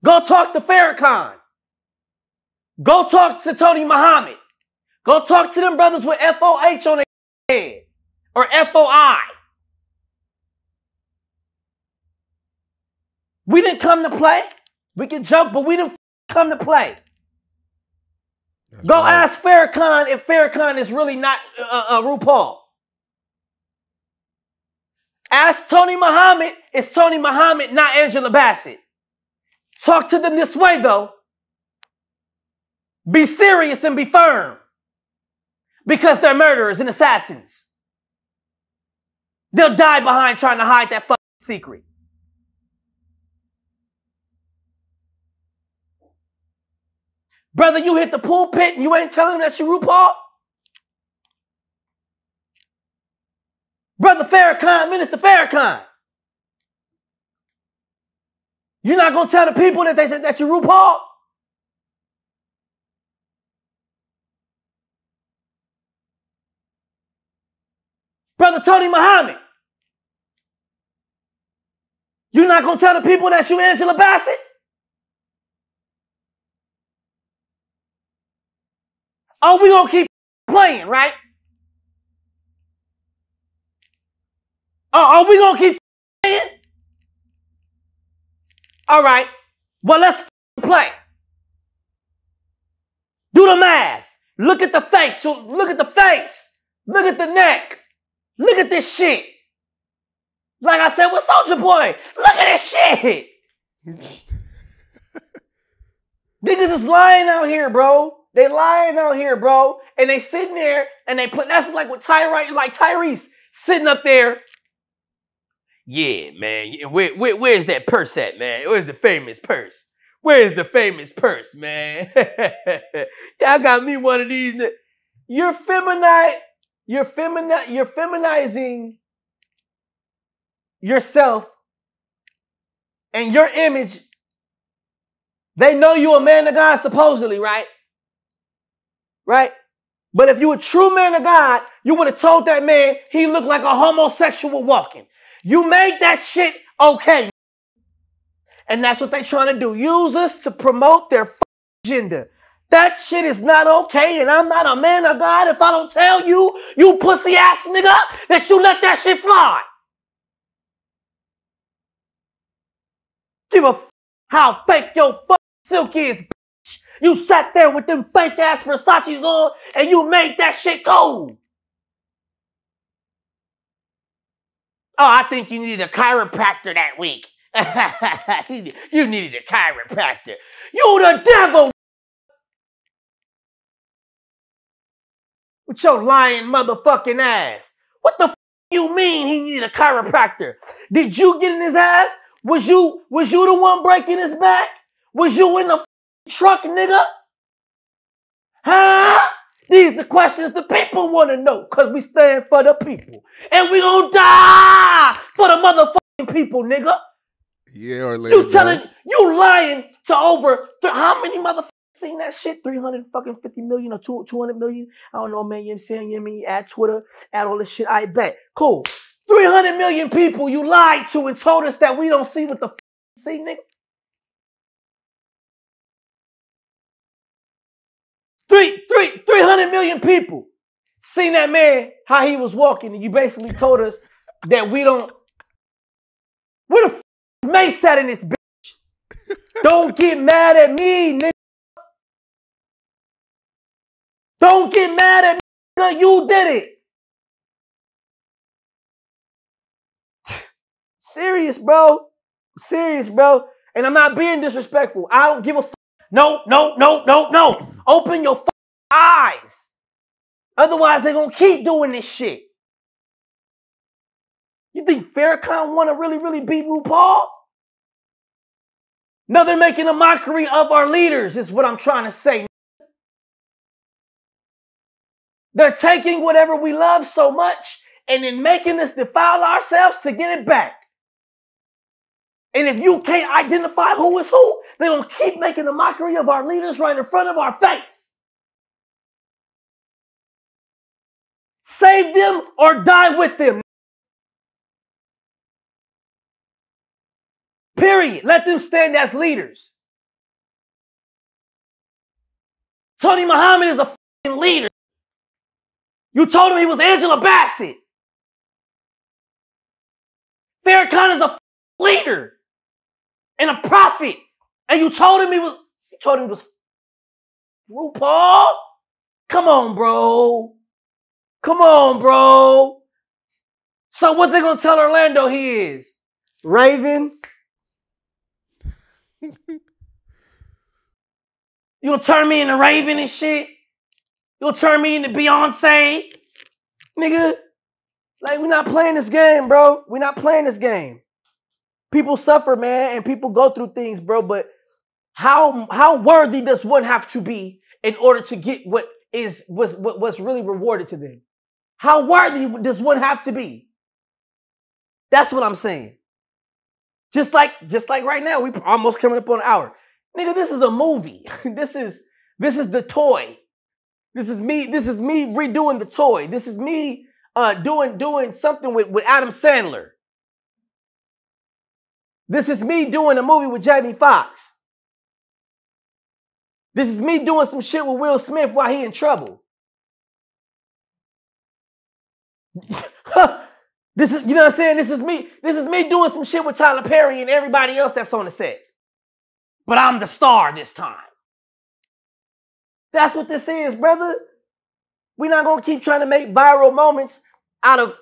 Go talk to Farrakhan. Go talk to Tony Muhammad. Go talk to them brothers with FOH on their head. Or FOI. We didn't come to play. We can jump, but we didn't come to play. That's Go right. Ask Farrakhan if Farrakhan is really not RuPaul. Ask Tony Muhammad, is Tony Muhammad not Angela Bassett? Talk to them this way, though. Be serious and be firm. Because they're murderers and assassins. They'll die behind trying to hide that fucking secret. Brother, you hit the pulpit and you ain't telling them that you RuPaul? Brother Farrakhan, Minister Farrakhan. You're not going to tell the people that you RuPaul? Brother Tony Muhammad. You're not going to tell the people that you Angela Bassett? Oh, we going to keep playing, right? Oh, we going to keep playing? All right. Well, let's play. Do the math. Look at the face. Look at the face. Look at the neck. Look at this shit. Like I said with Soulja Boy. Look at this shit. Niggas is lying out here, bro. They lying out here, bro. And they sitting there and they put, that's like with Tyrese sitting up there. Yeah, man. Where's that purse at, man? Where's the famous purse? Where's the famous purse, man? Y'all got me one of these. You're feminizing yourself and your image. They know you a man of God, supposedly, right? Right? But if you a true man of God, you would have told that man he looked like a homosexual walking. You made that shit okay. And that's what they trying to do. Use us to promote their agenda. That shit is not okay, and I'm not a man of God if I don't tell you, you pussy ass nigga, that you let that shit fly. Give a how fake your fucking silk is, bitch. You sat there with them fake ass Versace's on, and you made that shit cold. Oh, I think you needed a chiropractor that week. You needed a chiropractor. You the devil. With your lying motherfucking ass. What the you mean he needed a chiropractor? Did you get in his ass? Was you the one breaking his back? Was you in the truck, nigga? Huh? These the questions the people want to know, because we stand for the people. And we gonna die for the motherfucking people, nigga. Yeah, Orlando. You lying to over, how many motherfuckers seen that shit? 350 million or 200 million? I don't know, man. You know what I'm saying? You know what I mean? Add Twitter, add all this shit. I bet. Cool. 300 million people you lied to and told us that we don't see what the see, nigga. 300 million people seen that man, how he was walking, and you basically told us that we don't. Where the May sat in this bitch? Don't get mad at me, nigga. Don't get mad at me, nigga. You did it. Serious, bro. Serious, bro. And I'm not being disrespectful. I don't give a fuck. No. Open your eyes. Otherwise, they're going to keep doing this shit. You think Farrakhan want to really beat RuPaul? No, they're making a mockery of our leaders, is what I'm trying to say. They're taking whatever we love so much and then making us defile ourselves to get it back. And if you can't identify who is who, they're going to keep making a mockery of our leaders right in front of our face. Save them or die with them. Period. Let them stand as leaders. Tony Muhammad is a fucking leader. You told him he was Angela Bassett. Farrakhan is a leader and a prophet. And you told him he was RuPaul? Come on, bro. Come on, bro. So what they gonna tell Orlando he is? Raven? You gonna turn me into Raven and shit? You gonna turn me into Beyonce? Nigga, like, we're not playing this game, bro. We're not playing this game. People suffer, man, and people go through things, bro, but how worthy does one have to be in order to get what's really rewarded to them? How worthy does one have to be? That's what I'm saying. Just like right now, we almost coming up on an hour. Nigga, this is a movie. This is the toy. This is me redoing the toy. This is me doing something with Adam Sandler. This is me doing a movie with Jamie Foxx. This is me doing some shit with Will Smith while he in trouble. This is, you know what I'm saying? This is me doing some shit with Tyler Perry and everybody else that's on the set. But I'm the star this time. That's what this is, brother. We're not gonna keep trying to make viral moments out of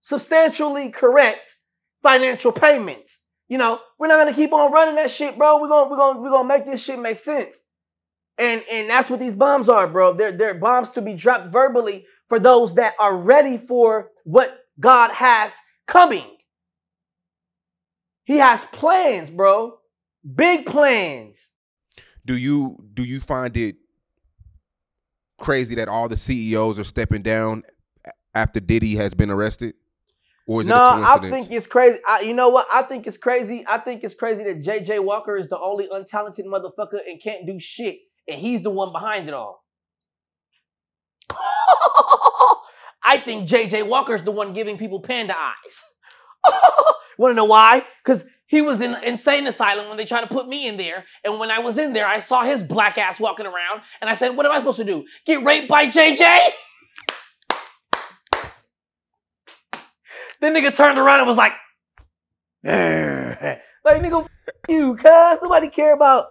substantially correct financial payments. You know, we're not gonna keep on running that shit, bro. We're gonna make this shit make sense. And that's what these bombs are, bro. They're bombs to be dropped verbally for those that are ready for what God has coming. He has plans, bro. Big plans. Do you find it crazy that all the CEOs are stepping down after Diddy has been arrested? Or is it a coincidence? I think it's crazy. You know what? I think it's crazy. I think it's crazy that JJ Walker is the only untalented motherfucker and can't do shit. And he's the one behind it all. I think JJ Walker's the one giving people panda eyes. Want to know why? Because He was in an insane asylum when they tried to put me in there. And when I was in there, I saw his black ass walking around. And I said, what am I supposed to do? Get raped by JJ? Then nigga turned around and was like, like, nigga, f you, cuz. Nobody care about.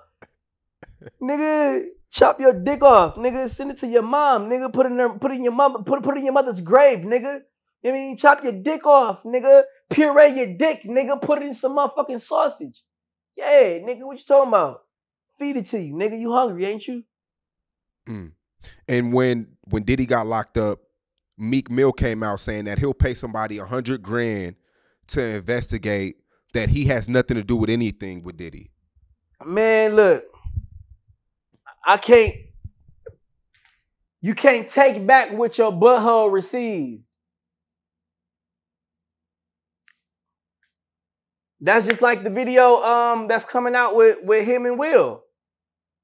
Nigga, chop your dick off. Nigga, send it to your mom. Nigga, put it in your mother's grave, nigga. You know what I mean? Chop your dick off, nigga. Puree your dick, nigga. Put it in some motherfucking sausage. Yeah, nigga, what you talking about? Feed it to you, nigga. You hungry, ain't you? Mm. And when Diddy got locked up, Meek Mill came out saying that he'll pay somebody $100 grand to investigate that he has nothing to do with anything with Diddy. Man, look. You can't take back what your butthole received. That's just like the video that's coming out with him and Will.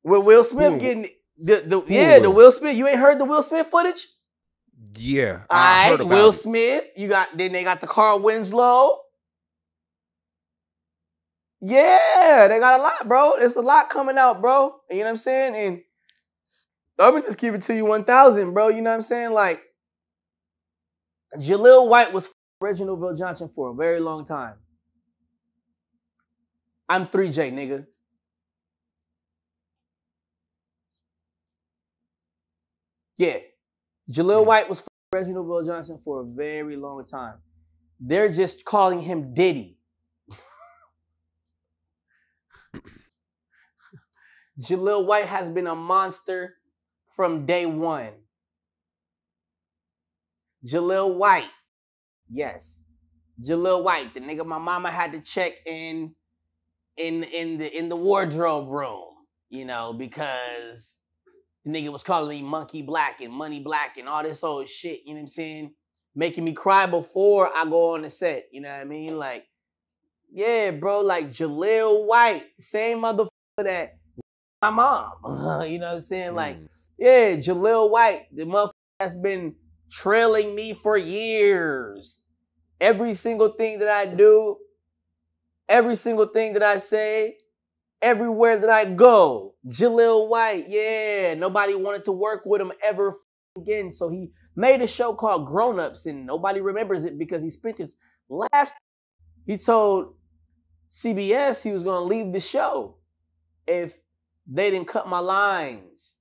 With Will Smith getting the Will Smith. You ain't heard the Will Smith footage? Yeah. I heard about Will Smith. Then they got the Carl Winslow. Yeah, they got a lot, bro. It's a lot coming out, bro. You know what I'm saying? And I'm gonna just keep it to you 1,000, bro. You know what I'm saying? Like, Jaleel White was Reginald VelJohnson for a very long time. I'm 3J, nigga. Yeah. Jaleel White was Reginald VelJohnson for a very long time. They're just calling him Diddy. Jaleel White has been a monster from day one. Jaleel White. Yes. Jaleel White, the nigga my mama had to check in the wardrobe room, you know, because the nigga was calling me Monkey Black and Money Black and all this old shit, you know what I'm saying? Making me cry before I go on the set, you know what I mean? Like, yeah, bro, like Jaleel White, same motherfucker that my mom, you know what I'm saying? Like, yeah, Jaleel White, the motherfucker has been trailing me for years. Every single thing that I do, every single thing that I say, everywhere that I go, Jaleel White, yeah, nobody wanted to work with him ever again. So he made a show called Grown Ups, and nobody remembers it because he spent his last. He told CBS he was going to leave the show if they didn't cut my lines.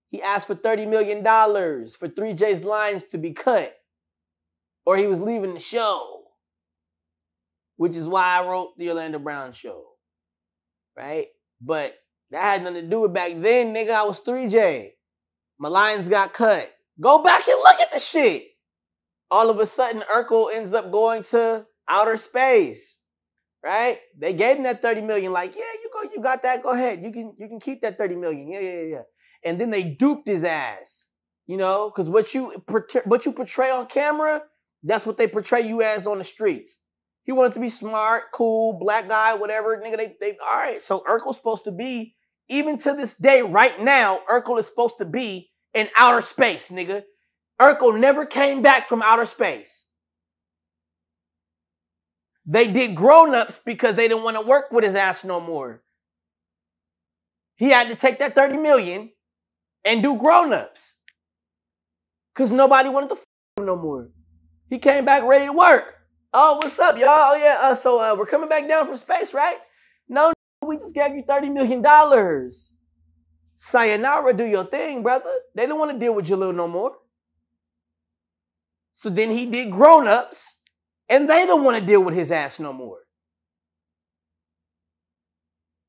He asked for $30 million for 3J's lines to be cut, or he was leaving the show. Which is why I wrote the Orlando Brown Show, right? But that had nothing to do with back then, nigga. I was 3J. My lines got cut. Go back and look at the shit. All of a sudden, Urkel ends up going to outer space, right? They gave him that $30 million. Like, yeah, you got that. Go ahead. You can keep that $30 million. Yeah. And then they duped his ass, you know, because what you portray on camera, that's what they portray you as on the streets. He wanted to be smart, cool, black guy, whatever. Nigga, they all right. So Urkel's supposed to be, even to this day, right now, Urkel is supposed to be in outer space, nigga. Urkel never came back from outer space. They did Grown Ups because they didn't want to work with his ass no more. He had to take that $30 million and do Grown Ups. Because nobody wanted to f him no more. He came back ready to work. Oh, what's up, y'all? Oh, yeah. So we're coming back down from space, right? No, we just gave you $30 million. Sayonara, do your thing, brother. They don't want to deal with Jaleel no more. So then he did Grown Ups, and they don't want to deal with his ass no more.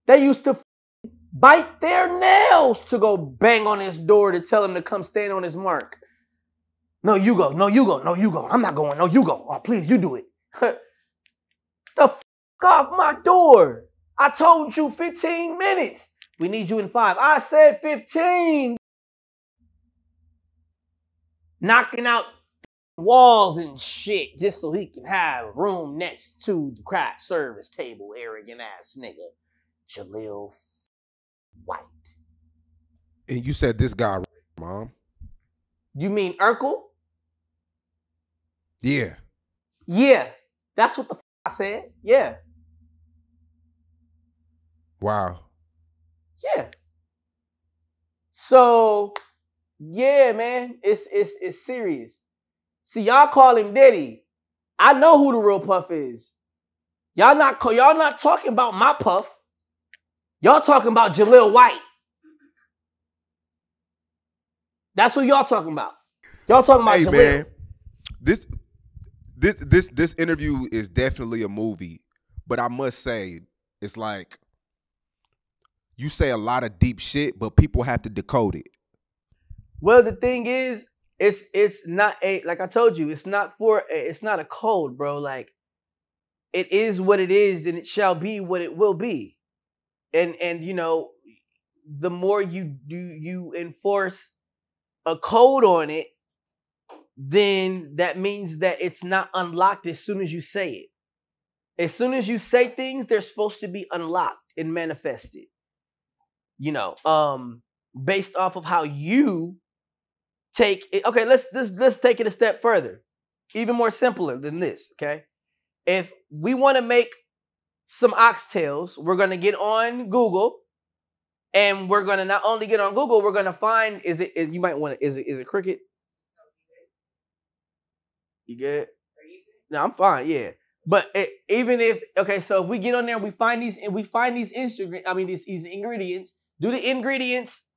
They used to bite their nails to go bang on his door to tell him to come stand on his mark. No, you go. No, you go. No, you go. I'm not going. No, you go. Oh, please, you do it. The f off my door. I told you 15 minutes. We need you in 5. I said 15. Knocking out walls and shit just so he can have room next to the craft service table, arrogant ass nigga. Jaleel White. And you said this guy, Mom. You mean Urkel? Yeah. Yeah. That's what the f I said, yeah. Wow. Yeah. So, yeah, man, it's serious. See, y'all call him Diddy. I know who the real Puff is. Y'all not talking about my Puff. Y'all talking about Jaleel White. That's who y'all talking about. Y'all talking about Hey Jaleel. man, this interview is definitely a movie, but I must say it's like you say a lot of deep shit, but people have to decode it. Well, the thing is, it's not a, like I told you, it's not a code, bro. Like, it is what it is, and it shall be what it will be. And you know, the more you enforce a code on it, then that means that it's not unlocked as soon as you say it. As soon as you say things, they're supposed to be unlocked and manifested. You know, based off of how you take it. Okay, let's take it a step further. Even more simpler than this, okay? If we want to make some oxtails, we're going to get on Google, and we're going to not only get on Google, we're going to find, you might want to, is it cricket? You good? No, I'm fine. Yeah. But even if, okay, so if we get on there, we find these Instagram, I mean, these ingredients, do the ingredients.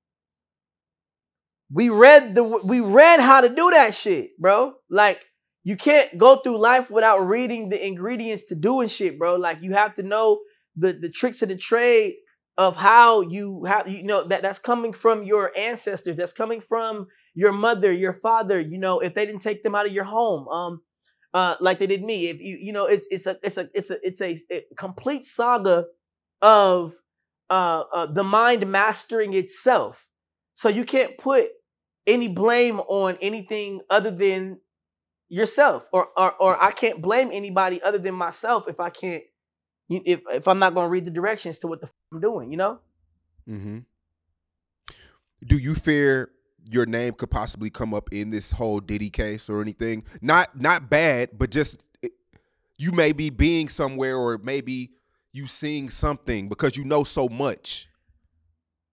We read how to do that shit, bro. Like, you can't go through life without reading the ingredients to doing shit, bro. Like, you have to know the tricks of the trade of how you know that's coming from your ancestors, that's coming from your mother, your father, you know, if they didn't take them out of your home. Like they did me. If you know, it's a complete saga of the mind mastering itself. So you can't put any blame on anything other than yourself, or I can't blame anybody other than myself if I can't, if I'm not going to read the directions to what the I'm doing, you know? Mm-hmm. Do you fear your name could possibly come up in this whole Diddy case or anything? Not bad, but just you may be being somewhere, or maybe you seeing something because you know so much.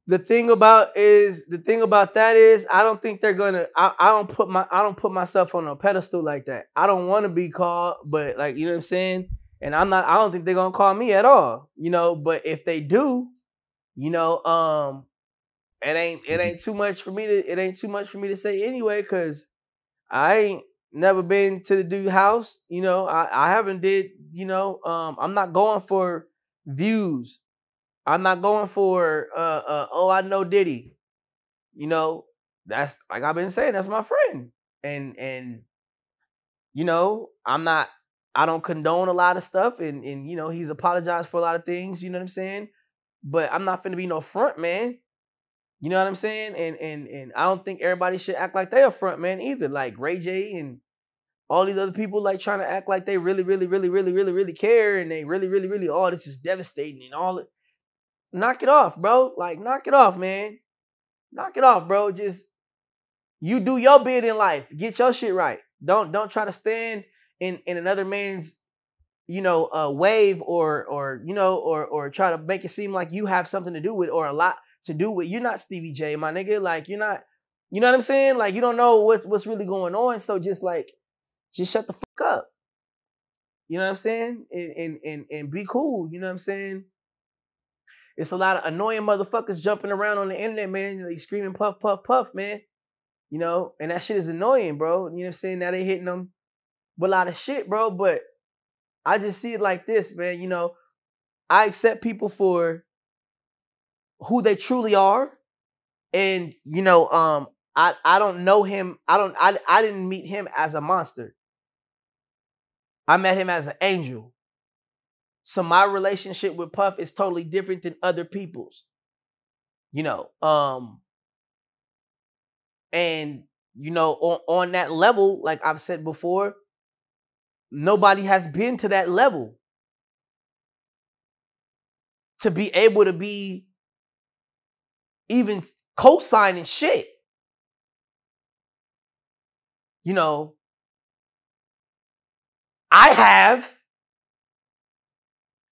The thing about that is I don't think they're gonna. I don't put myself on a pedestal like that. I don't want to be called, but, like, you know what I'm saying. And I don't think they're gonna call me at all. You know, but if they do, you know, it Would you? ain't too much for me to say anyway, because I ain't never been to the dude house. You know, I haven't did. You know, I'm not going for views. I'm not going for oh, I know Diddy. You know, that's, like I've been saying, that's my friend. And you know, I don't condone a lot of stuff, and you know, he's apologized for a lot of things, you know what I'm saying? But I'm not finna be no front man. You know what I'm saying? And I don't think everybody should act like they a front man either. Like Ray J and all these other people, like, trying to act like they really, really, really, really, really, really care, and they really, really, really, oh, this is devastating and all it. Knock it off, bro. Like, knock it off, man. Knock it off, bro. Just, you do your bit in life. Get your shit right. Don't try to stand in another man's, you know, wave, or you know, or try to make it seem like you have something to do with, or a lot to do with. You're not Stevie J, my nigga. Like, you're not, you know what I'm saying? Like, you don't know what's really going on. So just, like, just shut the fuck up. You know what I'm saying? And be cool. You know what I'm saying? It's a lot of annoying motherfuckers jumping around on the internet, man. Like, screaming puff, puff, puff, man. You know, and that shit is annoying, bro. You know what I'm saying? Now they hitting them with a lot of shit, bro. But I just see it like this, man. You know, I accept people for who they truly are. And, you know, I don't know him. I didn't meet him as a monster. I met him as an angel. So my relationship with Puff is totally different than other people's. You know, and you know, on that level, like I've said before, nobody has been to that level to be able to be even co-signing shit. You know, I have,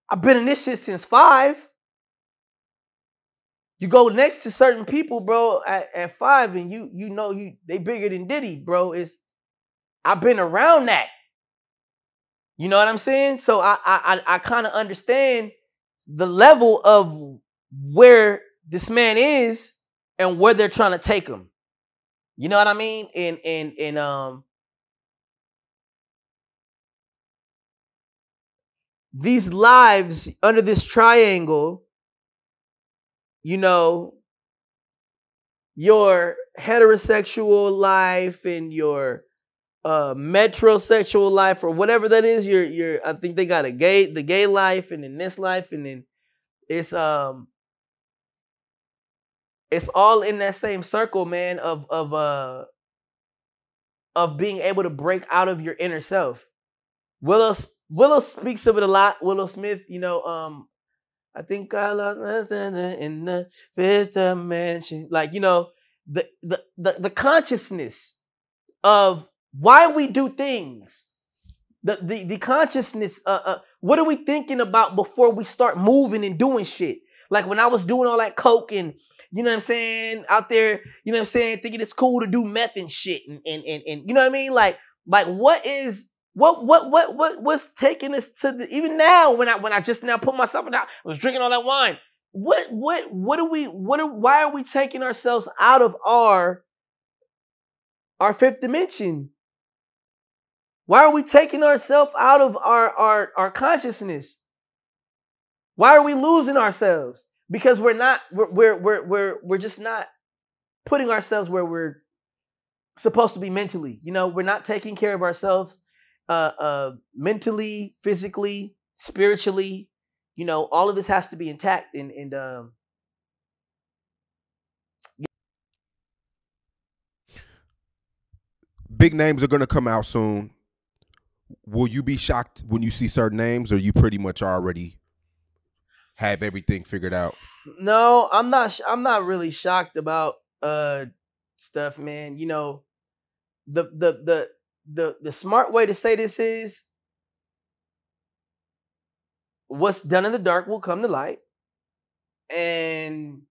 I've been in this shit since 5. You go next to certain people, bro, at 5, and you know they bigger than Diddy, bro. I've been around that. You know what I'm saying? So I kind of understand the level of where this man is and where they're trying to take him. You know what I mean? And these lives under this triangle, you know, your heterosexual life and your metrosexual life or whatever that is, I think they got the gay life and then this life, and then it's all in that same circle, man, of being able to break out of your inner self. Willow speaks of it a lot. Willow Smith, you know, I think I lost in the fifth dimension. Like, you know, the consciousness of why we do things. The consciousness, what are we thinking about before we start moving and doing shit? Like when I was doing all that coke and, you know what I'm saying, out there, you know what I'm saying, thinking it's cool to do meth and shit and you know what I mean? Like what's taking us to the, even now when I just now put myself out, I was drinking all that wine. Why are we taking ourselves out of our fifth dimension? Why are we taking ourselves out of our consciousness? Why are we losing ourselves? Because we're just not putting ourselves where we're supposed to be mentally. You know, we're not taking care of ourselves mentally, physically, spiritually. You know, all of this has to be intact and Big names are gonna come out soon. Will you be shocked when you see certain names, or you pretty much already have everything figured out? No, I'm not. I'm not really shocked about stuff, man. You know, the smart way to say this is, what's done in the dark will come to light, and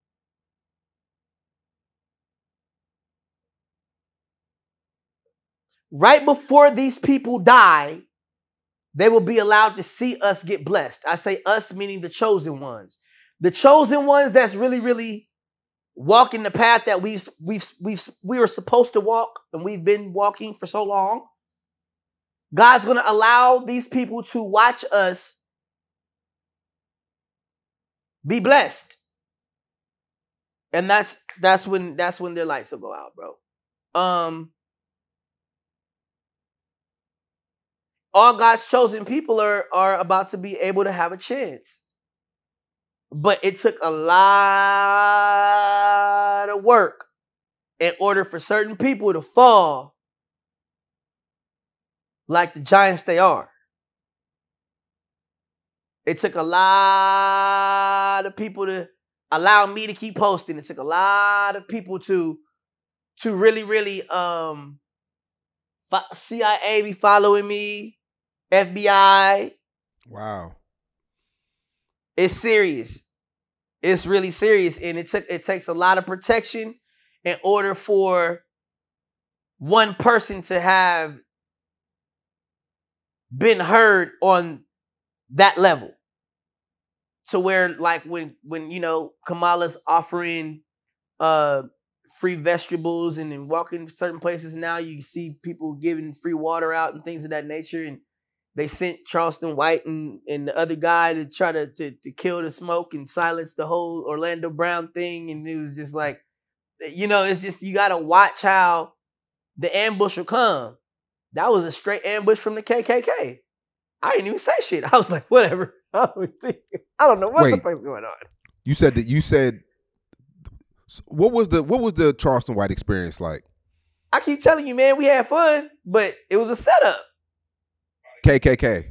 right before these people die, they will be allowed to see us get blessed. I say us meaning the chosen ones. The chosen ones that's really, really walking the path that we were supposed to walk and we've been walking for so long. God's going to allow these people to watch us be blessed. And that's when their lights will go out, bro. All God's chosen people are about to be able to have a chance. But it took a lot of work in order for certain people to fall like the giants they are. It took a lot of people to allow me to keep posting. It took a lot of people to really, really CIA be following me, FBI. Wow. It's serious. It's really serious. And it takes a lot of protection in order for one person to have been heard on that level. To where, like, when you know, Kamala's offering free vegetables and then walking certain places, now you see people giving free water out and things of that nature. And they sent Charleston White and the other guy to try to kill the smoke and silence the whole Orlando Brown thing. And it was just like, you know, it's just, you got to watch how the ambush will come. That was a straight ambush from the KKK. I didn't even say shit. I was like, whatever. I don't know what the fuck's going on. You said what was the Charleston White experience like? I keep telling you, man, we had fun, but it was a setup. KKK.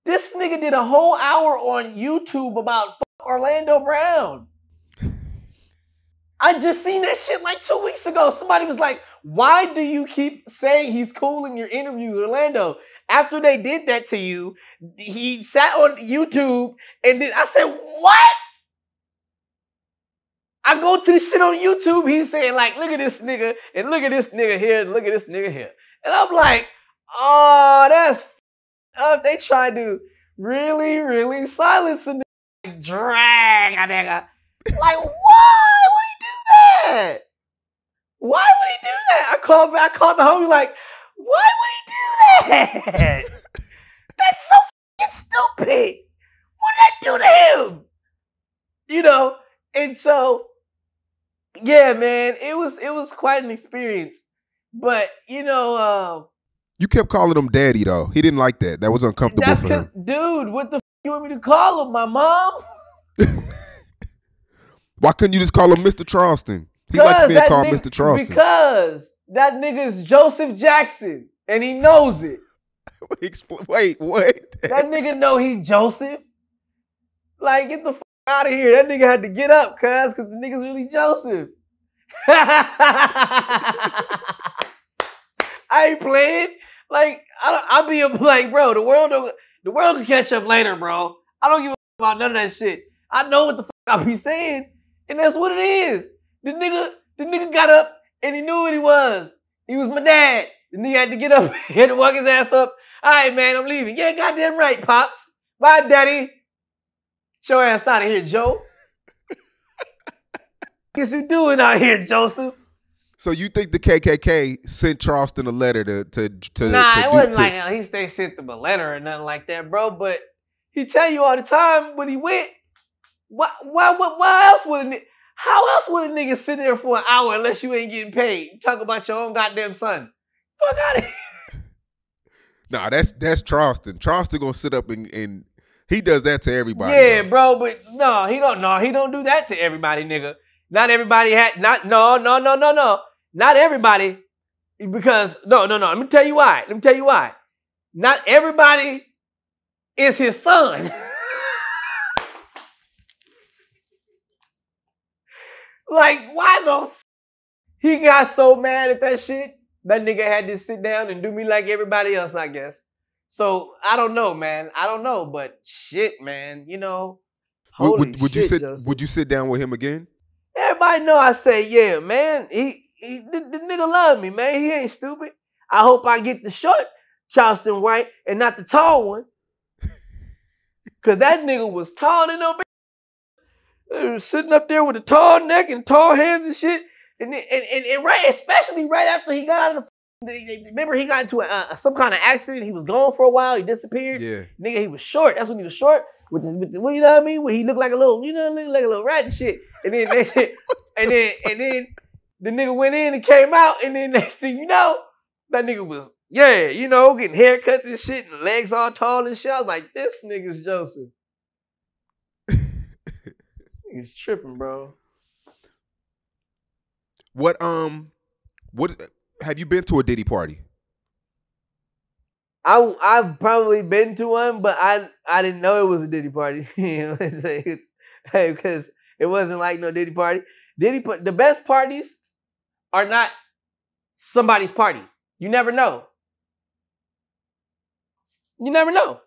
This nigga did a whole hour on YouTube about Orlando Brown. I just seen that shit like 2 weeks ago. Somebody was like, why do you keep saying he's cool in your interviews, Orlando? After they did that to you, he sat on YouTube and then I said, what? I go to the shit on YouTube, he's saying like, look at this nigga, and look at this nigga here, and look at this nigga here. And I'm like, oh, that's up. They tried to really, really silence a nigga. Drag a nigga. Like, why would he do that? Why would he do that? I called the homie like, why would he do that? That's so fucking stupid. What did I do to him? You know, and so, yeah, man, it was quite an experience. But, you know, you kept calling him daddy, though. He didn't like that. That was uncomfortable for him. Dude, what the f you want me to call him? My mom? Why couldn't you just call him Mr. Charleston? He likes being called Mr. Charleston. Because that nigga is Joseph Jackson, and he knows it. Wait, what? That nigga know he Joseph. Like, get the f out of here. That nigga had to get up, cuz, because the nigga's really Joseph. I ain't playing. Like, I'll be like, bro, the world can catch up later, bro. I don't give a f about none of that shit. I know what the f I be saying, and that's what it is. The nigga got up and he knew what he was. He was my dad. The nigga had to get up and had to walk his ass up. All right, man, I'm leaving. Yeah, goddamn right, Pops. Bye, Daddy. Get your ass out of here, Joe. What you doing out here, Joseph? So you think the KKK sent Charleston a letter to Nah, it wasn't like they sent him a letter or nothing like that, bro. But he tell you all the time when he went. Why else would a how else would a nigga sit there for an hour unless you ain't getting paid? You talk about your own goddamn son. Fuck out of here. Nah, that's Charleston. Charleston gonna sit up and he does that to everybody. Yeah, bro, but no, he don't do that to everybody, nigga. Not everybody no. Not everybody. Because no. Let me tell you why. Not everybody is his son. Like, why the f he got so mad at that shit? That nigga had to sit down and do me like everybody else, I guess. So, I don't know, man. I don't know, but shit, man. You know, holy would you shit, sit? Would you sit down with him again? Everybody know I say, yeah, man. The nigga love me, man. He ain't stupid. I hope I get the short Charleston White and not the tall one. Because that nigga was tall than no sitting up there with a tall neck and tall hands and shit, and right, especially right after he got out of the. Remember, he got into some kind of accident. He was gone for a while. He disappeared. Yeah, nigga, he was short. That's when he was short. With you know what I mean? When he looked like a little, looked like a little rat and shit. And then, and then the nigga went in and came out, and then next thing you know, that nigga was getting haircuts and shit, and legs all tall and shit. I was like, this nigga's Joseph. He's tripping, bro. What have you been to a Diddy party? I've probably been to one, but I didn't know it was a Diddy party. Because it wasn't like no Diddy party. The best parties are not somebody's party. You never know. You never know.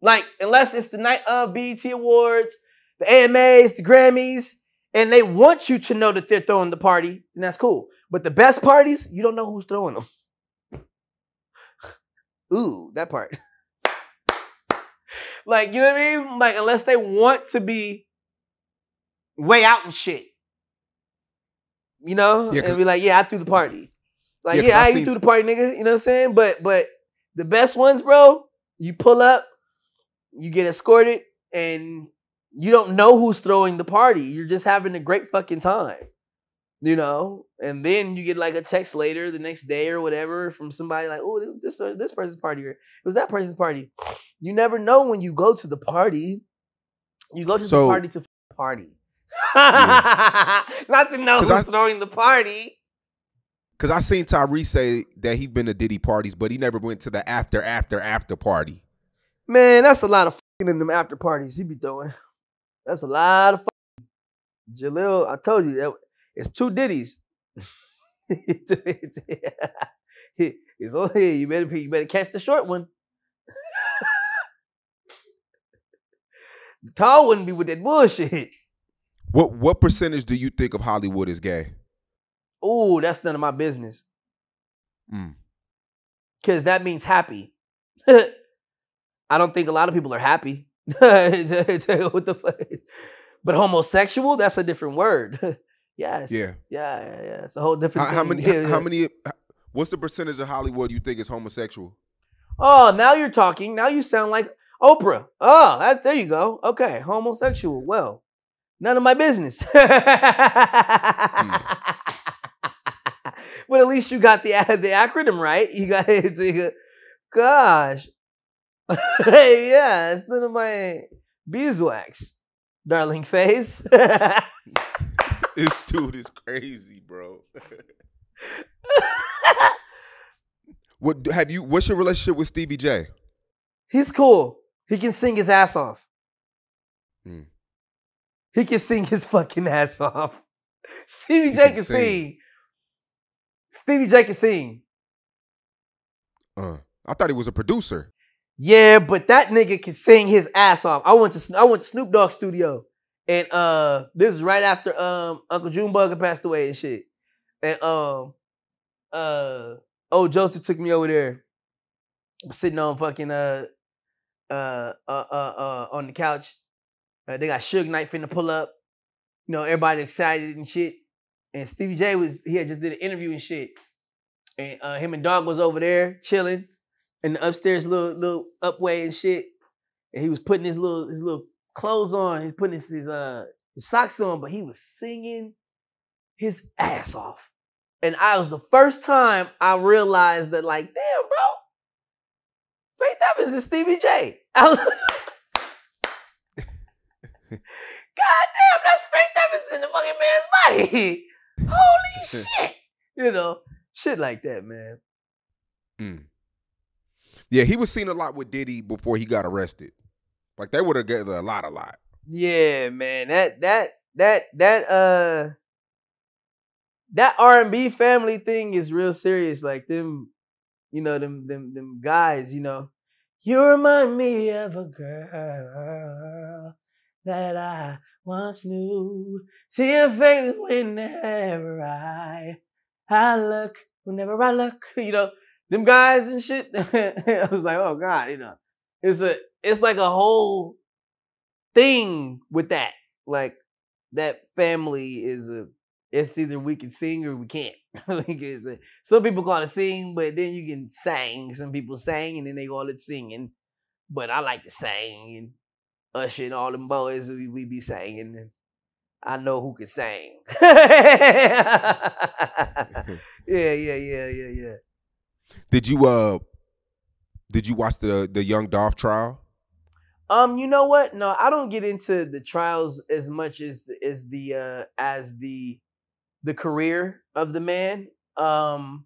Like, unless it's the night of BET Awards, the AMAs, the Grammys, and they want you to know that they're throwing the party, then that's cool. But the best parties, you don't know who's throwing them. Ooh, that part. Like, you know what I mean? Like, unless they want to be way out and shit. You know? Yeah, and be like, yeah, I threw the party. Like, yeah, I threw the party, nigga. You know what I'm saying? But the best ones, bro, you pull up, you get escorted, and you don't know who's throwing the party. You're just having a great fucking time. You know? And then you get like a text later the next day or whatever from somebody like, oh, this person's party, or it was that person's party. You never know when you go to the party. You go to the party to party. Yeah. Not to know who's throwing the party. Because I seen Tyrese say that he been to Diddy parties, but he never went to the after party. Man, that's a lot of fucking in them after parties he be throwing. That's a lot of fucking. Jalil, I told you that it's two Diddies. It's on here. You better catch the short one. The tall wouldn't be with that bullshit. What percentage do you think of Hollywood is gay? Ooh, that's none of my business. Because that means happy. I don't think a lot of people are happy. What the fuck? But homosexual, that's a different word. Yes. Yeah. Yeah. It's a whole different How thing. many? What's the percentage of Hollywood you think is homosexual? Oh, now you're talking. Now you sound like Oprah. Oh, there you go. Okay, homosexual. Well, none of my business. But at least you got the acronym right. You got it. Gosh. Yeah, it's none of my beeswax, darling face. This dude is crazy, bro. What's your relationship with Stevie J? He's cool. He can sing his ass off. He can sing his fucking ass off. Stevie J can sing. Stevie J can sing. I thought he was a producer. Yeah, but that nigga can sing his ass off. I went to Snoop Dogg's studio, and this is right after Uncle Junebug had passed away and shit. And Joseph took me over there. I'm sitting on fucking on the couch. They got Suge Knight finna pull up. You know, everybody excited and shit. And Stevie J had just did an interview and shit. And him and Dog was over there chilling in the upstairs little upway and shit. And he was putting his little clothes on. He's putting his socks on, but he was singing his ass off. And I was the first time I realized that, like, damn, bro, Faith Evans is Stevie J. I was God damn, that's Faith Evans in the fucking man's body. Holy shit. You know, shit like that, man. Yeah, he was seen a lot with Diddy before he got arrested. Like, they were together a lot. Yeah, man. That R&B family thing is real serious. Like them, you know, them guys, you know. You remind me of a girl that I once knew. See her face whenever I look, whenever I look, you know, them guys and shit. I was like, oh God, you know, it's like a whole thing with that. Like that family it's either we can sing or we can't. Some people call it sing, but then you can sing. Some people sing and then they call it singing. But I like to sing, and Usher and all them boys, we be singing, and I know who can sing. Yeah. Did you watch the Young Dolph trial? You know what? No, I don't get into the trials as much as the career of the man, or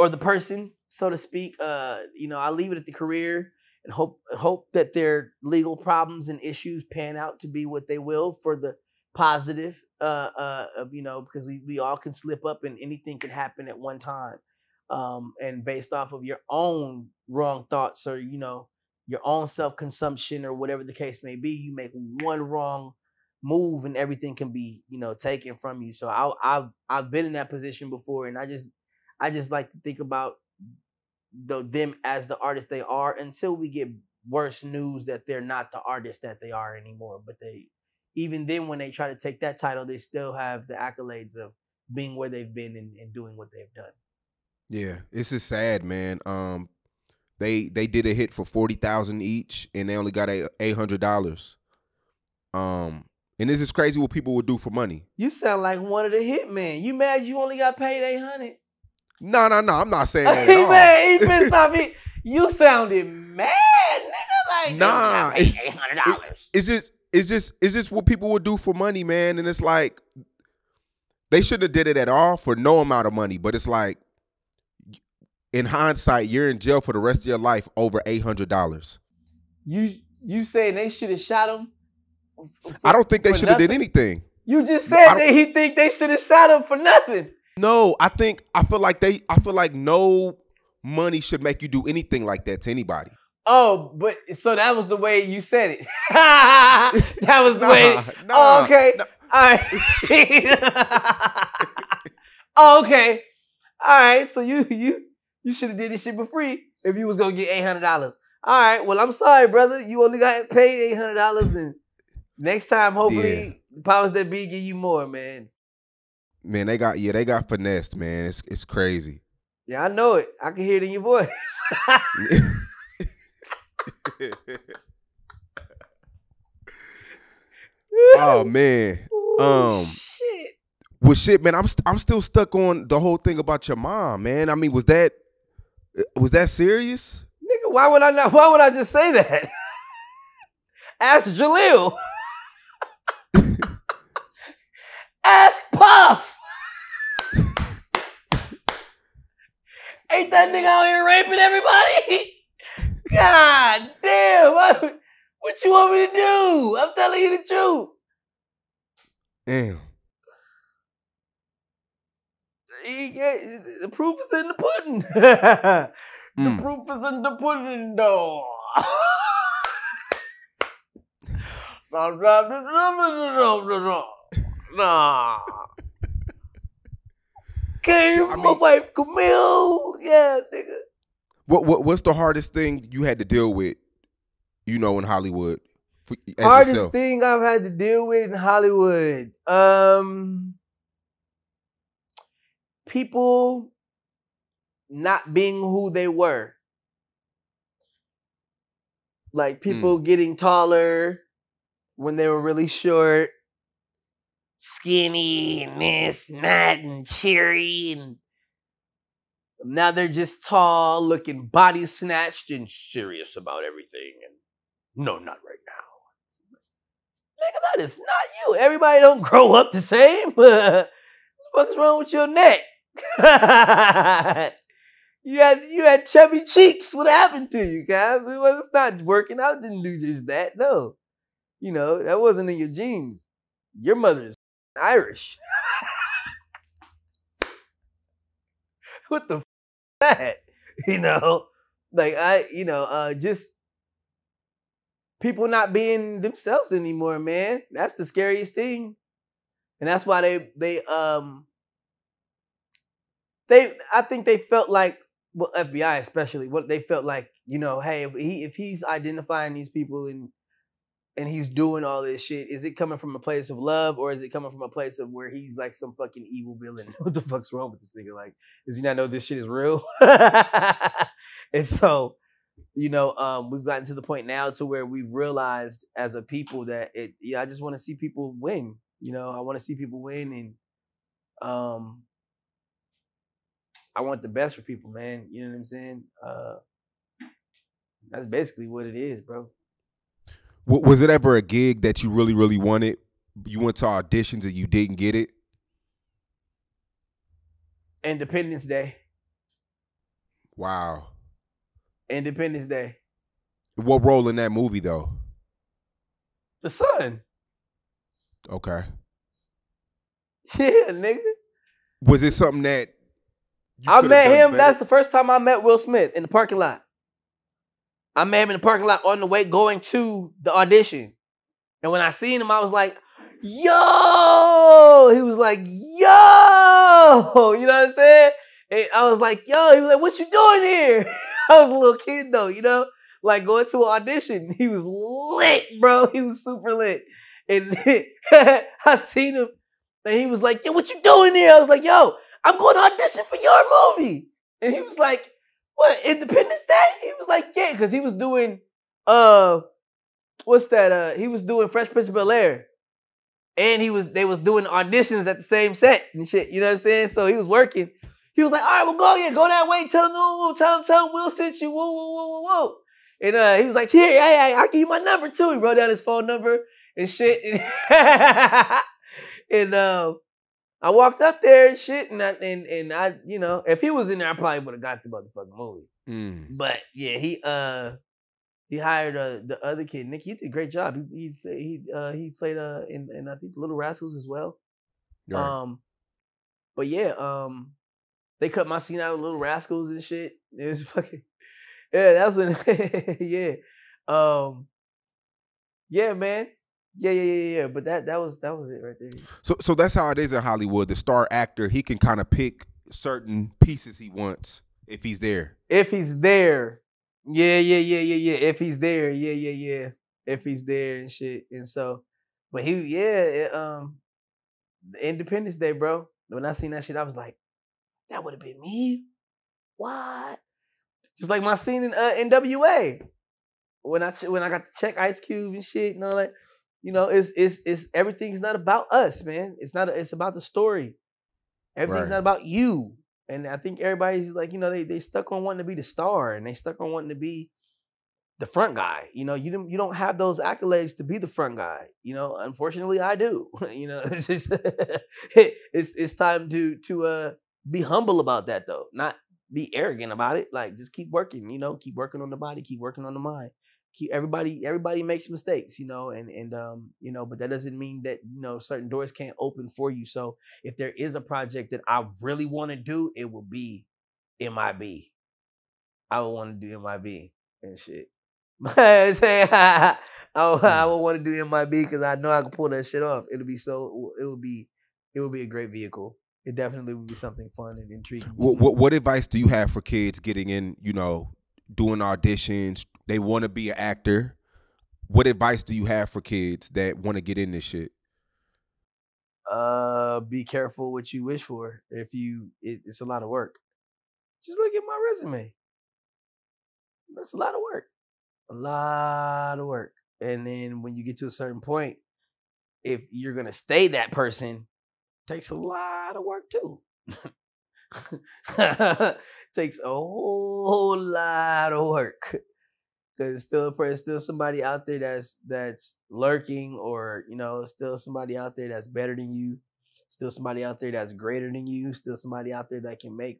the person, so to speak. You know, I leave it at the career and hope that their legal problems and issues pan out to be what they will for the positive. You know, because we all can slip up and anything can happen at one time. And based off of your own wrong thoughts or, you know, your own self-consumption or whatever the case may be, you make one wrong move and everything can be, you know, taken from you. So I've been in that position before, and I just like to think about them as the artists they are until we get worse news that they're not the artists that they are anymore. But even then, when they try to take that title, they still have the accolades of being where they've been and doing what they've done. Yeah, it's just sad, man. They did a hit for $40,000 each, and they only got $800. And this is crazy what people would do for money. You sound like one of the hitmen. You mad you only got paid $800? No. I'm not saying that at all. Man, he pissed off me. You sounded mad, nigga. Like, nah, $800. It's just what people would do for money, man. And it's like they shouldn't have did it at all for no amount of money. But it's like, in hindsight, you're in jail for the rest of your life over $800. You saying they should have shot him? I don't think they should have did anything. You just said that he think they should have shot him for nothing. No, I feel like no money should make you do anything like that to anybody. Oh, but so that was the way you said it. That was the way. Oh, okay. Nah. All right. Oh, okay. All right. So you should have did this shit for free if you was gonna get $800. All right. Well, I'm sorry, brother. You only got paid $800, and next time, hopefully, the powers that be give you more, man. Man, they got finessed, man. It's crazy. Yeah, I know it. I can hear it in your voice. Oh man. Shit. Well, shit, man. I'm still stuck on the whole thing about your mom, man. I mean, was that serious? Nigga, why would I just say that? Ask Jaleel. Ask Puff. Ain't that nigga out here raping everybody? God damn. What you want me to do? I'm telling you the truth. Damn. The proof is in the pudding. The proof is in the pudding, though. Nah. Came from my wife, Camille. Yeah, nigga. What's the hardest thing you had to deal with, in Hollywood? Hardest thing I've had to deal with in Hollywood. People not being who they were. Like people getting taller when they were really short, skinny and this and that and cheery, and now they're just tall, looking body snatched and serious about everything. And no, not right now. Nigga, that is not you. Everybody don't grow up the same. What the fuck's wrong with your neck? You had chubby cheeks. What happened to you, guys? It's not working out. Didn't do just that. No. That wasn't in your genes. Your mother is Irish. What the f that? Just people not being themselves anymore, man. That's the scariest thing. And that's why I think they felt like, well, FBI especially, what they felt like, hey, if he's identifying these people and he's doing all this shit, is it coming from a place of love or is it coming from a place of where he's like some fucking evil villain? What the fuck's wrong with this nigga? Like, does he not know this shit is real? And so, we've gotten to the point now to where we've realized as a people that I just want to see people win. I want to see people win, and I want the best for people, man. You know what I'm saying? That's basically what it is, bro. Was it ever a gig that you really, really wanted? You went to auditions and you didn't get it? Independence Day. Wow. Independence Day. What role in that movie, though? The son. Okay. Yeah, nigga. Was it something that I met him? Better? That's the first time I met Will Smith, in the parking lot. I met him in the parking lot on the way going to the audition. And when I seen him, I was like, yo! He was like, yo! You know what I'm saying? And I was like, yo! He was like, what you doing here? I was a little kid though, like going to an audition. He was lit, bro. He was super lit. And I seen him and he was like, yo, what you doing here? I was like, yo, I'm going to audition for your movie. And he was like, what, Independence Day? He was like, yeah, because he was doing, what's that? He was doing Fresh Prince of Bel-Air. And they was doing auditions at the same set and shit. You know what I'm saying? So he was working. He was like, all right, well, go that way. Tell him Will sent you. Whoa. And he was like, here, I'll give you my number too. He wrote down his phone number and shit. And I walked up there and shit, and I, if he was in there, I probably would have got the motherfucking movie. But yeah, He hired the other kid, Nick. He did a great job. He played in I think Little Rascals as well. Right. Um, but yeah, they cut my scene out of Little Rascals and shit. It was fucking yeah. That's when yeah, um, yeah, man. Yeah. But that was it right there. So that's how it is in Hollywood. The star actor, he can kind of pick certain pieces he wants if he's there. If he's there, yeah. If he's there, yeah. If he's there and shit, and so, but the Independence Day, bro. When I seen that shit, I was like, that would have been me. What? Just like my scene in NWA when I got to check Ice Cube and shit and all that. You know, it's everything's not about us, man. It's about the story. Everything's Right. not about you. And I think everybody's like, you know, they stuck on wanting to be the star and they stuck on wanting to be the front guy. You know, you don't have those accolades to be the front guy. You know, unfortunately, I do. You know, it's just it's time to be humble about that though, not be arrogant about it. Like just keep working. You know, keep working on the body, keep working on the mind. Keep everybody makes mistakes. You know, and you know, but that doesn't mean that you know certain doors can't open for you. So if there is a project that I really want to do, it will be MIB. I would want to do MIB and shit. I would want to do MIB because I know I can pull that shit off. It would be a great vehicle. It definitely would be something fun and intriguing to do. What advice do you have for kids getting in, you know, doing auditions? They want to be an actor. What advice do you have for kids that want to get in this shit? Be careful what you wish for. It's a lot of work. Just look at my resume. That's a lot of work. A lot of work. And then when you get to a certain point, if you're gonna stay that person, takes a lot of work too. Takes a whole lot of work because it's still somebody out there that's lurking, or you know, still somebody out there that's better than you, still somebody out there that's greater than you, still somebody out there that can make